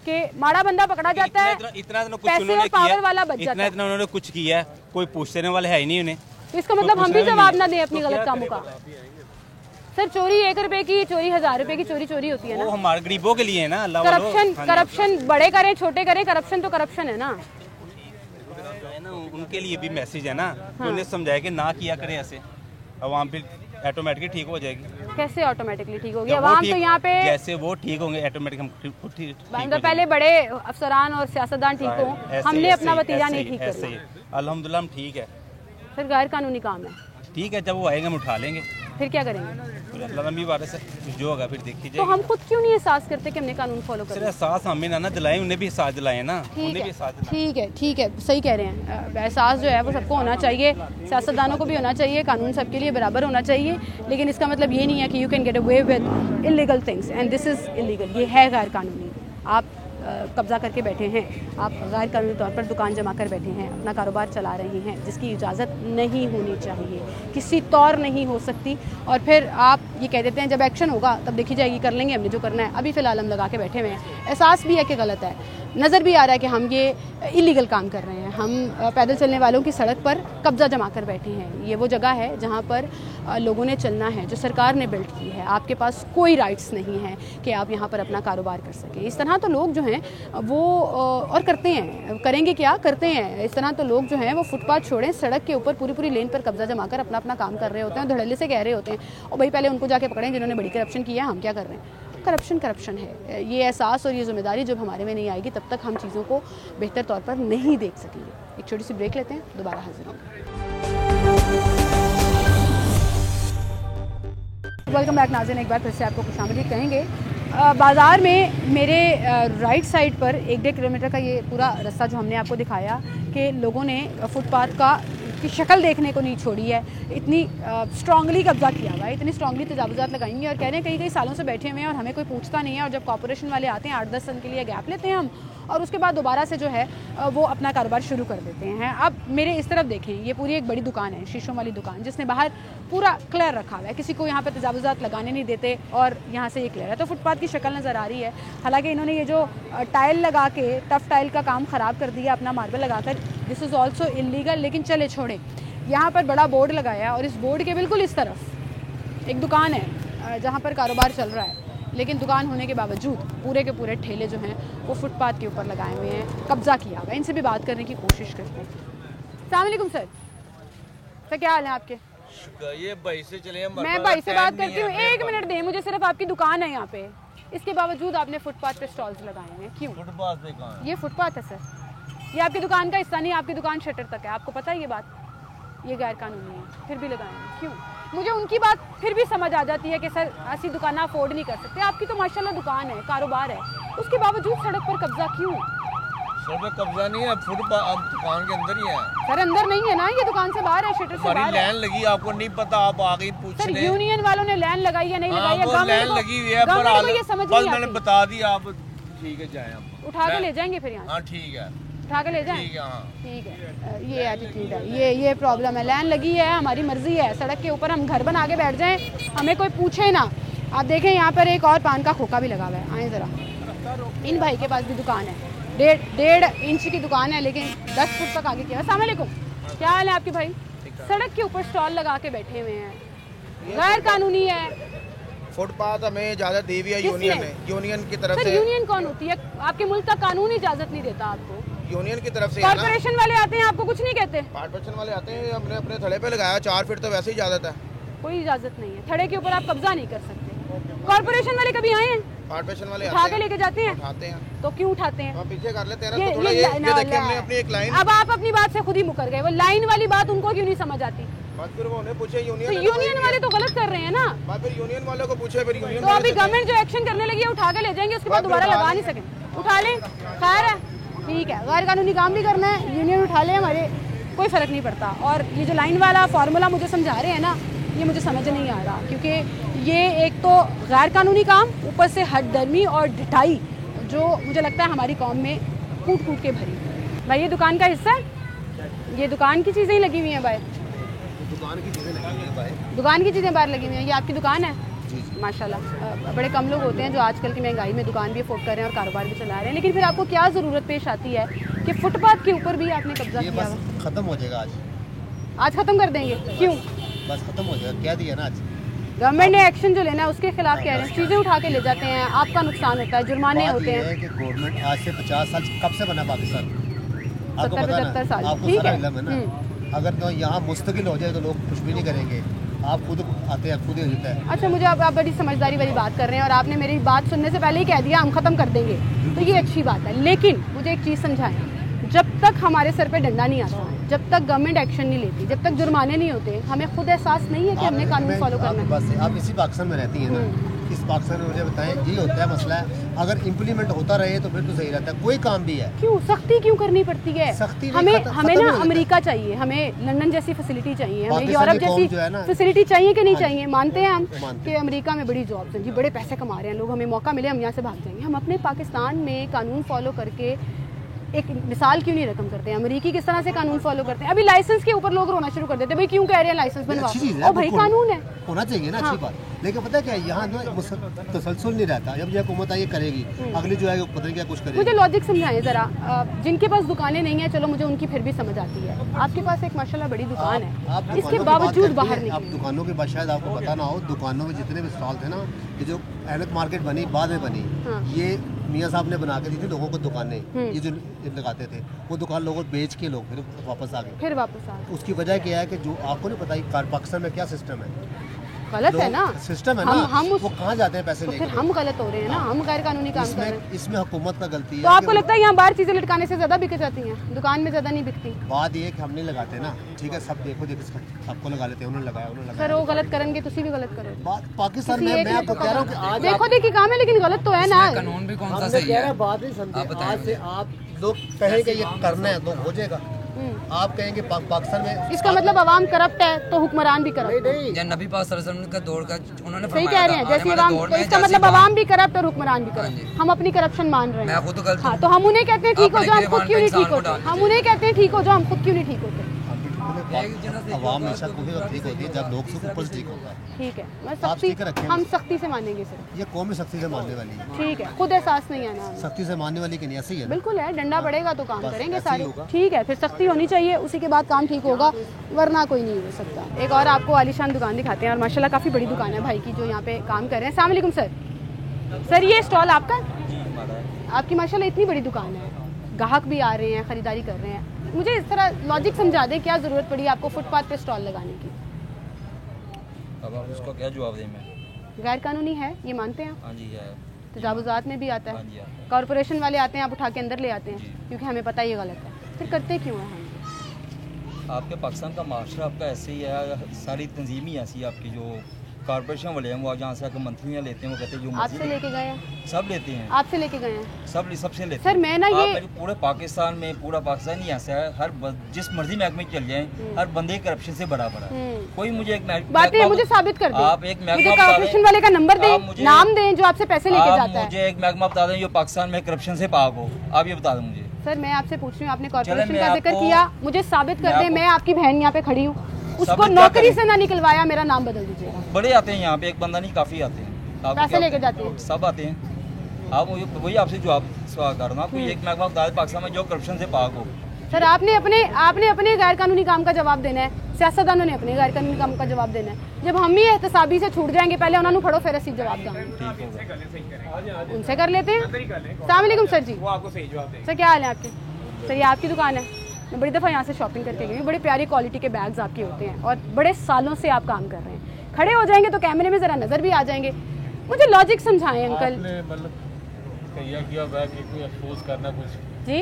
Speaker 1: कि माड़ा बंदा पकड़ा जाता है,
Speaker 11: इतना
Speaker 1: पैसे और पावर वाला बच जाता है।
Speaker 11: इतना उन्होंने कुछ किया है, कोई पूछने वाले है ही नहीं उन्हें,
Speaker 1: तो इसका मतलब हम भी जवाब ना दें अपनी गलत कामों का? सर चोरी 1 रुपए की, चोरी 1000 रुपए की चोरी होती है ना,
Speaker 11: वो हमारे गरीबों के लिए है ना। अल्लाह
Speaker 1: करप्शन बड़े करें छोटे करें, करप्शन तो करप्शन है ना।
Speaker 11: उनके लिए भी मैसेज है ना, उन्हें समझाया कि ना किया करे ऐसे, अवाम फिर ऑटोमेटिकली ठीक हो जाएगी।
Speaker 1: कैसे ऑटोमेटिकली ठीक होगी? अवाम तो यहाँ पे
Speaker 11: जैसे वो ठीक होंगे ऑटोमेटिक हम ठीक
Speaker 1: पहले बड़े अफसरान और सियासतदान ठीक हो, हमने अपना वतीरा नहीं ठीक करना।
Speaker 11: अल्हम्दुलिल्लाह हम ठीक है।
Speaker 1: फिर गैर कानूनी काम है,
Speaker 11: ठीक है, जब वो आएंगे हम उठा लेंगे,
Speaker 1: फिर क्या करेंगे?
Speaker 11: लंबी बात है, जो होगा फिर देखी जाएगी।
Speaker 1: तो हम खुद क्यों नहीं एहसास करते कि हमने कानून फॉलो करना?
Speaker 11: एहसास हमें ना दिलाएं, उन्हें भी एहसास दिलाएं ना, उन्हें भी एहसास
Speaker 1: दिलाएं। ठीक है सही कह रहे हैं, एहसास जो है वो सबको होना चाहिए, सियासतदानों को भी होना चाहिए, कानून सबके लिए बराबर होना चाहिए, लेकिन इसका मतलब ये नहीं है कि you can get away with illegal things and this is illegal, ये है गैर कानूनी। आप कब्जा करके बैठे हैं, आप गैर कानूनी तौर पर दुकान जमा कर बैठे हैं, अपना कारोबार चला रहे हैं, जिसकी इजाज़त नहीं होनी चाहिए, किसी तौर नहीं हो सकती, और फिर आप ये कह देते हैं जब एक्शन होगा तब देखी जाएगी, कर लेंगे हमने जो करना है। अभी फ़िलहाल हम लगा के बैठे हुए हैं, एहसास भी है कि गलत है, नज़र भी आ रहा है कि हम ये इलीगल काम कर रहे हैं, हम पैदल चलने वालों की सड़क पर कब्जा जमा कर बैठे हैं। ये वो जगह है जहाँ पर लोगों ने चलना है, जो सरकार ने बिल्ड की है, आपके पास कोई राइट्स नहीं है कि आप यहाँ पर अपना कारोबार कर सकें। इस तरह तो लोग जो हैं हैं वो और करते हैं, करेंगे क्या, करते हैं इस तरह। तो लोग जो हैं वो फुटपाथ छोड़ें, सड़क के ऊपर पूरी लेन पर कब्जा जमाकर अपना अपना काम कर रहे होते हैं, धड़ल्ले से कह रहे होते हैं और भाई पहले उनको जाके पकड़ें जिन्होंने बड़ी करप्शन की है, हम क्या कर रहे हैं। करप्शन है, ये एहसास और ये जिम्मेदारी जब हमारे में नहीं आएगी तब तक हम चीज़ों को बेहतर तौर पर नहीं देख सकेंगे। एक छोटी सी ब्रेक लेते हैं, दोबारा हाजिर होंगे। वेलकम बैक नाज़रीन, एक बार फिर से आपको खुशामदीद कहेंगे। बाज़ार में मेरे राइट साइड पर 1-1.5 किलोमीटर का ये पूरा रास्ता जो हमने आपको दिखाया कि लोगों ने फुटपाथ की शक्ल देखने को नहीं छोड़ी है, इतनी स्ट्रांगली कब्जा किया हुआ है, इतनी स्ट्रांगली तजावुज़ात लगाई हैं और कह रहे हैं कई सालों से बैठे हुए हैं और हमें कोई पूछता नहीं है। और जब कॉर्पोरेशन वाले आते हैं 8-10 साल के लिए गैप लेते हैं हम और उसके बाद दोबारा से जो है वो अपना कारोबार शुरू कर देते हैं। अब मेरे इस तरफ देखें, ये पूरी एक बड़ी दुकान है, शीशों वाली दुकान, जिसने बाहर पूरा क्लियर रखा हुआ है, किसी को यहाँ पे तजावुज़ात लगाने नहीं देते और यहाँ से ये क्लियर है। तो फुटपाथ की शक्ल नज़र आ रही है। हालांकि इन्होंने ये जो टाइल लगा के टफ टाइल का काम ख़राब कर दिया अपना मार्बल लगाकर, दिस इज़ ऑल्सो इलीगल। लेकिन चले छोड़ें, यहाँ पर बड़ा बोर्ड लगाया है और इस बोर्ड के बिल्कुल इस तरफ एक दुकान है जहाँ पर कारोबार चल रहा है, लेकिन दुकान होने के बावजूद पूरे के पूरे ठेले जो हैं वो फुटपाथ के ऊपर लगाए हुए हैं, कब्जा किया हुआ है। इनसे भी बात करने की कोशिश करते हैं। अस्सलाम वालेकुम सर, क्या हाल है आपके?
Speaker 5: ये भाई से चले,
Speaker 1: मैं भाई से बात करती हूँ, 1 मिनट दें मुझे। सिर्फ आपकी दुकान है यहाँ पे, इसके बावजूद आपने फुटपाथ पे स्टॉल्स लगाए हैं, क्यों?
Speaker 5: फुटपाथ पे कहाँ है?
Speaker 1: ये फुटपाथ है सर, ये आपकी दुकान का हिस्सा नहीं, आपकी दुकान शटर तक है, आपको पता है ये बात? ये गैर कानूनी है, फिर भी लगाए हैं, क्यों? मुझे उनकी बात फिर भी समझ आ जाती है कि सर ऐसी दुकान अफोर्ड नहीं कर सकते, आपकी तो माशाल्लाह दुकान है, कारोबार है, उसके बावजूद सड़क पर कब्जा क्यों?
Speaker 5: सर पे कब्जा नहीं है, फुटपाथ अब दुकान के अंदर ही है।
Speaker 1: सर अंदर नहीं है ना, ये दुकान से बाहर है, शटर से बाहर
Speaker 5: लाइन लगी, आपको नहीं पता, आप आ गई पूछने।
Speaker 1: सर यूनियन वालों ने लाइन लगाई है नहीं लगाई है,
Speaker 5: लाइन लगी हुई है, पर
Speaker 1: ये समझ नहीं आती।
Speaker 5: मैंने बता दिया, आप ठीक है जाएं, आप
Speaker 1: उठा के ले जाएंगे फिर यहाँ?
Speaker 5: हाँ ठीक है,
Speaker 1: उठा के ले जाएं? ठीक है, ये एटीट्यूड है, ये प्रॉब्लम है। लाइन लगी है, हमारी मर्जी है, सड़क के ऊपर हम घर बना के बैठ जाएं, हमें कोई पूछे ना। आप देखें यहाँ पर एक और पान का खोखा भी लगा हुआ है, आए ज़रा, इन भाई के पास भी दुकान है, 1.5 इंच की दुकान है, लेकिन 10 फुट तक आगे किया। अस्सलाम वालेकुम, क्या हाल है आपके भाई? सड़क के ऊपर स्टॉल लगा के बैठे हुए हैं, गैर कानूनी है।
Speaker 7: फुटपाथ हमें इजाज़त दी हुई है यूनियन ने, यूनियन की तरफ से।
Speaker 1: यूनियन कौन होती है? आपके मुल्क का कानून इजाज़त नहीं देता आपको,
Speaker 7: यूनियन की तरफ से।
Speaker 1: कॉर्पोरेशन वाले आते हैं, आपको कुछ नहीं कहते?
Speaker 7: कॉर्पोरेशन वाले आते हैं, हमने अपने थड़े पे लगाया, 4 फीट तो वैसे ही इजाज़त है।
Speaker 1: कोई इजाज़त नहीं है, थड़े के ऊपर आप कब्जा नहीं कर सकते। कॉर्पोरेशन वाले कभी आए हैं?
Speaker 7: कॉर्पोरेशन वाले
Speaker 1: उठा के लेके जाते हैं?
Speaker 7: उठाते हैं।
Speaker 1: तो क्यों उठाते हैं?
Speaker 7: पीछे कर लेते हैं ना, तो थोड़ा ये देखिए हमने अपनी एक लाइन।
Speaker 1: अब आप अपनी बात से खुद ही मुकर गए, वो लाइन वाली बात उनको क्यों नहीं समझ आती?
Speaker 7: फिर वो उन्हें पूछे, यूनियन
Speaker 1: तो यूनियन वाले तो गलत कर रहे हैं ना।
Speaker 7: फिर यूनियन वालों को पूछे, फिर यूनियन
Speaker 1: तो अभी गवर्नमेंट जो एक्शन करने लगी है उठा के ले जाएंगे, उसके बाद दोबारा लगा नहीं सकें, उठा लें, खैर है, ठीक है। गैर कानूनी काम भी करना है, यूनियन उठा लें, हमारे कोई फ़र्क नहीं पड़ता। और ये जो लाइन वाला फार्मूला मुझे समझा रहे हैं ना, ये मुझे समझ नहीं आ रहा, क्योंकि ये एक तो गैर कानूनी काम, ऊपर से हद दर्मी और ढिठाई जो मुझे लगता है हमारी कौम में कूट कूट के भरी। भाई ये दुकान का हिस्सा है, ये दुकान की चीज़ें ही लगी हुई हैं भाई,
Speaker 7: दुकान की चीज़ें लगी हुई हैं,
Speaker 1: दुकान की चीज़ें बाहर लगी हुई हैं। ये आपकी दुकान है? माशाल्लाह, बड़े कम लोग होते हैं जो आजकल की महंगाई में दुकान भी अफोर्ड कर रहे हैं और कारोबार भी चला रहे हैं, लेकिन फिर आपको क्या ज़रूरत पेश आती है कि फुटपाथ के ऊपर भी आपने कब्जा किया?
Speaker 7: बस खत्म हो जाएगा
Speaker 1: आज ख़त्म कर देंगे, क्यों?
Speaker 7: बस खत्म हो जाएगा, क्या दिया ना आज
Speaker 1: गवर्नमेंट ने एक्शन जो लेना है उसके खिलाफ कह रहे हैं, चीज़ें उठा के ले जाते हैं, आपका नुकसान होता है, जुर्माने होते हैं।
Speaker 7: कि गवर्नमेंट आज से 50 साल कब से बना पाकिस्तान?
Speaker 1: 70-75 साल, ठीक है।
Speaker 7: अगर तो यहाँ मुस्तकिल हो जाए तो लोग कुछ भी नहीं करेंगे, आप खुद आते हैं, खुद ही होता है।
Speaker 1: अच्छा, मुझे आप बड़ी समझदारी वाली बात कर रहे हैं और आपने मेरी बात सुनने से पहले ही कह दिया हम ख़त्म कर देंगे, तो ये अच्छी बात है। लेकिन मुझे एक चीज़ समझाएं, जब तक हमारे सर पे डंडा नहीं आता, जब तक गवर्नमेंट एक्शन नहीं लेती, जब तक जुर्माने नहीं होते, हमें खुद एहसास नहीं है कि हमने कानून फॉलो करना है।
Speaker 7: बस आप इसी पाकिस्तान में रहती हैं ना, इस पाकिस्तान में मुझे बताएं, यही होता है मसला है। अगर इम्प्लीमेंट होता रहे तो फिर तो सही रहता है, कोई काम भी है। क्यों
Speaker 1: सख्ती क्यों करनी पड़ती है?
Speaker 7: सख्ती
Speaker 1: हमें ना अमेरिका चाहिए, हमें लंदन जैसी फैसिलिटी चाहिए, हमें यूरोप जैसी फैसिलिटी चाहिए कि नहीं चाहिए? मानते हैं हम कि अमेरिका में बड़ी जॉब्स हैं जी, बड़े पैसे कमा रहे हैं लोग, हमें मौका मिले हम यहाँ से भाग जाएंगे। हम अपने पाकिस्तान में कानून फॉलो करके एक मिसाल क्यों नहीं रकम करते हैं? अमेरिकी किस तरह से कानून फॉलो करते हैं? अभी लाइसेंस के ऊपर लोग रोना शुरू कर देते हैं, भाई क्यों कह रहे हैं लाइसेंस बनवाओ? और भाई कानून है,
Speaker 7: होना चाहिए ना, अच्छी बात।
Speaker 12: लेकिन पता है क्या, यहाँ ना तसलसल नहीं रहता। जब ये हुकूमत ये करेगी, अगली जो है पता नहीं क्या कुछ करेगी।
Speaker 1: मुझे लॉजिक समझाएं ज़रा, जिनके पास दुकानें नहीं है, चलो मुझे उनकी फिर भी समझ आती है, आपके पास एक माशाल्लाह बड़ी दुकान है, इसके बावजूद बाहर नहीं।
Speaker 12: आप दुकानों के बाद शायद आपको पता ना हो, दुकानों में जितने भी स्टॉल थे ना, ये जो ऐनक मार्केट बनी बाद में बनी, ये मियाँ साहब ने बना के दी थी लोगों को दुकानें, ये जो लगाते थे वो दुकान लोगों बेच के लोग फिर वापस आ गए। उसकी वजह क्या है कि जो आपको नहीं पता पाकिस्तान में क्या सिस्टम है,
Speaker 1: गलत है ना
Speaker 12: सिस्टम है ना, वो कहाँ जाते हैं पैसे लेके,
Speaker 1: हम गलत हो रहे हैं ना, हम गैर कानूनी काम कर रहे हैं।
Speaker 12: इसमें हुकूमत का गलती है।
Speaker 1: तो आपको लगता है यहाँ बाहर चीजें लटकाने से ज्यादा बिक जाती हैं, दुकान में ज्यादा नहीं बिकती?
Speaker 12: बात ये कि हम नहीं लगाते ना, ठीक है, सब देखो सबको लगा लेते हैं, उन्होंने लगाया
Speaker 1: सर वो गलत करेंगे, तुम भी गलत करो।
Speaker 12: पाकिस्तान में मैं आपको कह रहा हूँ कि आज
Speaker 1: देखो देखिए काम है, लेकिन गलत तो है ना,
Speaker 13: कानून भी कौन सा सही है,
Speaker 12: बात नहीं समझे। आज से आप लोग कहेंगे ये करना है तो हो जाएगा, आप कहेंगे पाकिस्तान में, इसका
Speaker 1: मतलब अवाम करप्ट है तो हुक्मरान भी करप्ट
Speaker 13: है। नबी पाक सल्लल्लाहु अलैहि वसल्लम का दौर का उन्होंने
Speaker 1: सही कह रहे हैं, जैसे अवाम, तो इसका मतलब अवाम भी करप्ट और हुक्मरान भी करप्ट। हम अपनी करप्शन मान रहे हैं, हाँ, तो हम उन्हें कहते हैं ठीक हो जाओ, हम खुद क्यों नहीं ठीक होते? हम उन्हें कहते हैं ठीक हो जाओ, हम खुद क्यों नहीं ठीक होते?
Speaker 12: अवाम हमेशा ठीक होती है जब लोग से ऊपर ठीक होता है।
Speaker 1: ठीक है, हम सख्ती से मानेंगे सर,
Speaker 12: ये कौम सख्ती से मानने वाली है।
Speaker 1: ठीक है, खुद एहसास नहीं है ना,
Speaker 12: सख्ती से मानने वाली की नहीं, ऐसी है
Speaker 1: बिल्कुल है, डंडा पड़ेगा तो काम करेंगे सारे। ठीक है, फिर सख्ती होनी चाहिए, उसी के बाद काम ठीक होगा, वरना कोई नहीं हो सकता। एक और आपको आलीशान दुकान दिखाते हैं, और माशाल्लाह काफ़ी बड़ी दुकान है भाई की जो यहाँ पे काम कर रहे हैं। अस्सलाम वालेकुम सर। सर ये स्टॉल आपका? आपकी माशाल्लाह इतनी बड़ी दुकान है, ग्राहक भी आ रहे हैं, ख़रीदारी कर रहे हैं, मुझे इस तरह लॉजिक समझा दें, क्या ज़रूरत पड़ी आपको फुटपाथ पे स्टॉल लगाने की?
Speaker 14: अब आप उसको क्या जवाब दें? मैं
Speaker 1: गैर कानूनी है ये मानते हैं?
Speaker 14: हाँ जी है,
Speaker 1: तजावुज़ात में भी आता है, कॉरपोरेशन वाले आते हैं, आप उठा के अंदर ले आते हैं क्योंकि हमें पता है ये गलत है, फिर करते क्यों हैं हम?
Speaker 14: आपके पाकिस्तान का माशरा आपका ऐसे ही है, सारी तंजीम ही ऐसी है आपकी, जो कॉर्पोरेशन वाले हैं वो जहाँ से आकर मंथलियाँ लेते हैं, वो कहते हैं जो
Speaker 1: आपसे लेके गए हैं,
Speaker 14: सब लेते हैं,
Speaker 1: आपसे लेके गए हैं,
Speaker 14: सबसे लेते
Speaker 1: हैं। सर मैं ना ये
Speaker 14: पूरे पाकिस्तान में, पूरा पाकिस्तान ही ऐसा है, हर जिस मर्जी महकमे चल जाए, हर बंदे करप्शन से बराबर है। कोई मुझे एक
Speaker 1: बात नहीं, मुझे साबित कर दें,
Speaker 14: आप एक
Speaker 1: मुझे कॉर्पोरेशन वाले का नंबर दें, नाम दें जो आपसे पैसे लेके जाता है।
Speaker 14: मुझे एक महकमा बता दें जो पाकिस्तान में करप्शन से पाक हो, आप ये बता दें मुझे।
Speaker 1: सर मैं आपसे पूछ रही हूँ, आपने कॉर्पोरेशन का जिक्र किया, मुझे साबित कर दें, मैं आपकी बहन यहाँ पे खड़ी हूँ, उसको नौकरी से ना निकलवाया, मेरा नाम बदल दीजिएगा।
Speaker 14: बड़े आते हैं यहाँ पे, एक बंदा नहीं काफी आते हैं,
Speaker 1: पैसे लेके जाते हैं,
Speaker 14: सब आते हैं। आप वही आपसे जवाब सवाल करना, कोई एक महकमा बता दें पाकिस्तान में जो करप्शन से पाक हो।
Speaker 1: सर आपने अपने गैर कानूनी काम का जवाब देना है, सियासतदानों ने अपने गैर कानूनी काम का जवाब देना है। जब हम ही एहतसाबी से छूट जाएंगे, पहले उन्होंने फड़ो फिर असी जवाब देंगे, उनसे कर लेते हैं। अस्सलाम वालेकुम सर जी। सर क्या हाल है आपके? सर ये आपकी दुकान है, मैं बड़ी दफ़ा यहाँ से शॉपिंग करके गई हूँ, बड़ी प्यारी क्वालिटी के बैग्स आपके होते हैं और बड़े सालों से आप काम कर रहे हैं, खड़े हो जाएंगे तो कैमरे में ज़रा नज़र भी आ जाएंगे, मुझे लॉजिक समझाएं अंकल। जी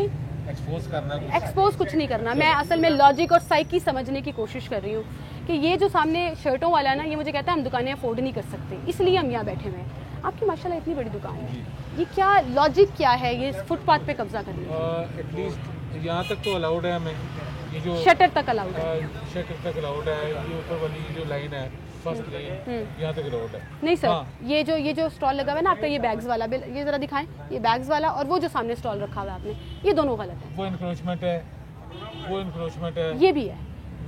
Speaker 1: एक्सपोज कुछ नहीं करना, मैं असल में लॉजिक और साइकी समझने की कोशिश कर रही हूँ कि ये जो सामने शर्टों वाला है ना, ये मुझे कहता है हम दुकानें अफोर्ड नहीं कर सकते, इसलिए हम यहाँ बैठे हुए हैं। आपकी माशाल्लाह इतनी बड़ी दुकान है, ये क्या लॉजिक क्या है ये फुटपाथ पे कब्जा करने की?
Speaker 15: एटलीस्ट यहाँ तक तो अलाउड है हमें, ये जो
Speaker 1: शटर तक अलाउड है,
Speaker 15: शटर तक अलाउड है, ये ऊपर वाली जो लाइन है फर्स्ट लेन यहाँ तक अलाउड है।
Speaker 1: नहीं सर हाँ। ये जो स्टॉल लगा हुआ है ना आपका, ये बैग्स वाला, ये जरा दिखाएं, ये बैग्स वाला और वो जो सामने स्टॉल रखा हुआ है आपने, ये दोनों गलत है।
Speaker 15: वो इनक्रोचमेंट है, वो इनक्रोचमेंट है,
Speaker 1: ये भी है,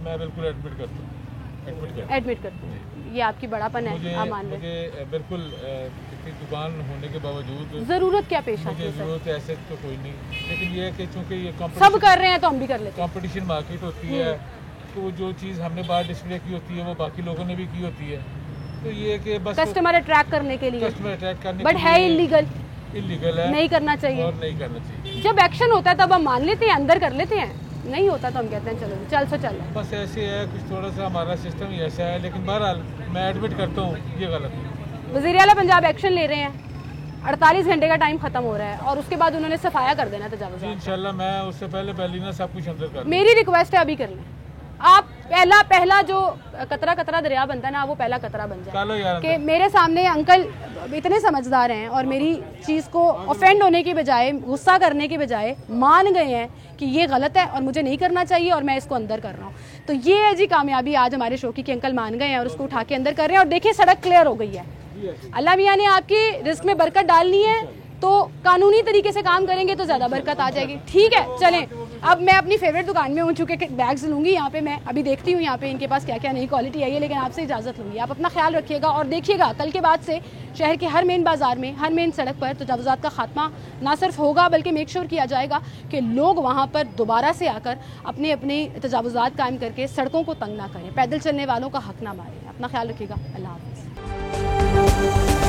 Speaker 15: मैं बिल्कुल एडमिट करता हूँ,
Speaker 1: एडमिट करते हैं, ये आपकी बड़ापन है, आप मान
Speaker 15: मुझे बिल्कुल इतनी दुकान होने के बावजूद
Speaker 1: जरूरत क्या पेश आती है?
Speaker 15: जरूरत ऐसे तो कोई नहीं, लेकिन ये है कि चूंकि ये
Speaker 1: सब कर रहे हैं तो हम भी कर लेते हैं,
Speaker 15: कंपटीशन मार्केट होती है, तो जो चीज़ हमने बाहर डिस्प्ले की होती है वो बाकी लोगों ने भी की होती है, तो ये कि बस
Speaker 1: कस्टमर अट्रैक्ट करने के लिए,
Speaker 15: कस्टमर अट्रैक्ट करने,
Speaker 1: बट है इलीगल
Speaker 15: है,
Speaker 1: नहीं करना चाहिए
Speaker 15: और नहीं करना चाहिए।
Speaker 1: जब एक्शन होता है तब हम मान लेते हैं, अंदर कर लेते हैं, नहीं होता तो हम कहते हैं चलो चल सो चल।
Speaker 15: बस ऐसे है, कुछ थोड़ा सा हमारा सिस्टम ही ऐसा है, लेकिन बहरहाल मैं एडमिट करता हूँ ये गलत है।
Speaker 1: वज़ीर आला पंजाब एक्शन ले रहे हैं, 48 घंटे का टाइम खत्म हो रहा है और उसके बाद उन्होंने सफाया कर देना तजावुज़।
Speaker 15: इंशाल्लाह मैं उससे पहले ना सब कुछ अंदर कर,
Speaker 1: मेरी रिक्वेस्ट है अभी कर लें आप, पहला जो कतरा दरिया बनता है ना, वो पहला कतरा बन जाए कि मेरे सामने अंकल इतने समझदार हैं और मेरी चीज़ को ऑफेंड होने की बजाय, गुस्सा करने की बजाय मान गए हैं कि ये गलत है और मुझे नहीं करना चाहिए और मैं इसको अंदर कर रहा हूँ। तो ये है जी कामयाबी आज हमारे शो की कि अंकल मान गए हैं और उसको उठा के अंदर कर रहे हैं। और देखिए सड़क क्लियर हो गई है, अल्लाह मियाँ ने आपकी रिस्क में बरकत डालनी है तो कानूनी तरीके से काम करेंगे तो ज़्यादा बरकत आ जाएगी। ठीक है चलें। अब मैं अपनी फेवरेट दुकान में हूँ, चूँकि बैग्स लूँगी यहाँ पे, मैं अभी देखती हूँ यहाँ पे इनके पास क्या क्या नई क्वालिटी आई है, लेकिन आपसे इजाज़त लूँगी। आप अपना ख्याल रखिएगा और देखिएगा कल के बाद से शहर के हर मेन बाज़ार में, हर मेन सड़क पर तजावुज़ात का खात्मा ना सिर्फ होगा बल्कि मेक श्योर किया जाएगा कि लोग वहाँ पर दोबारा से आकर अपने अपने तजावुज़ात कायम करके सड़कों को तंग ना करें, पैदल चलने वालों का हक ना मारें। अपना ख्याल रखिएगा। अल्लाह हाफ़िज़।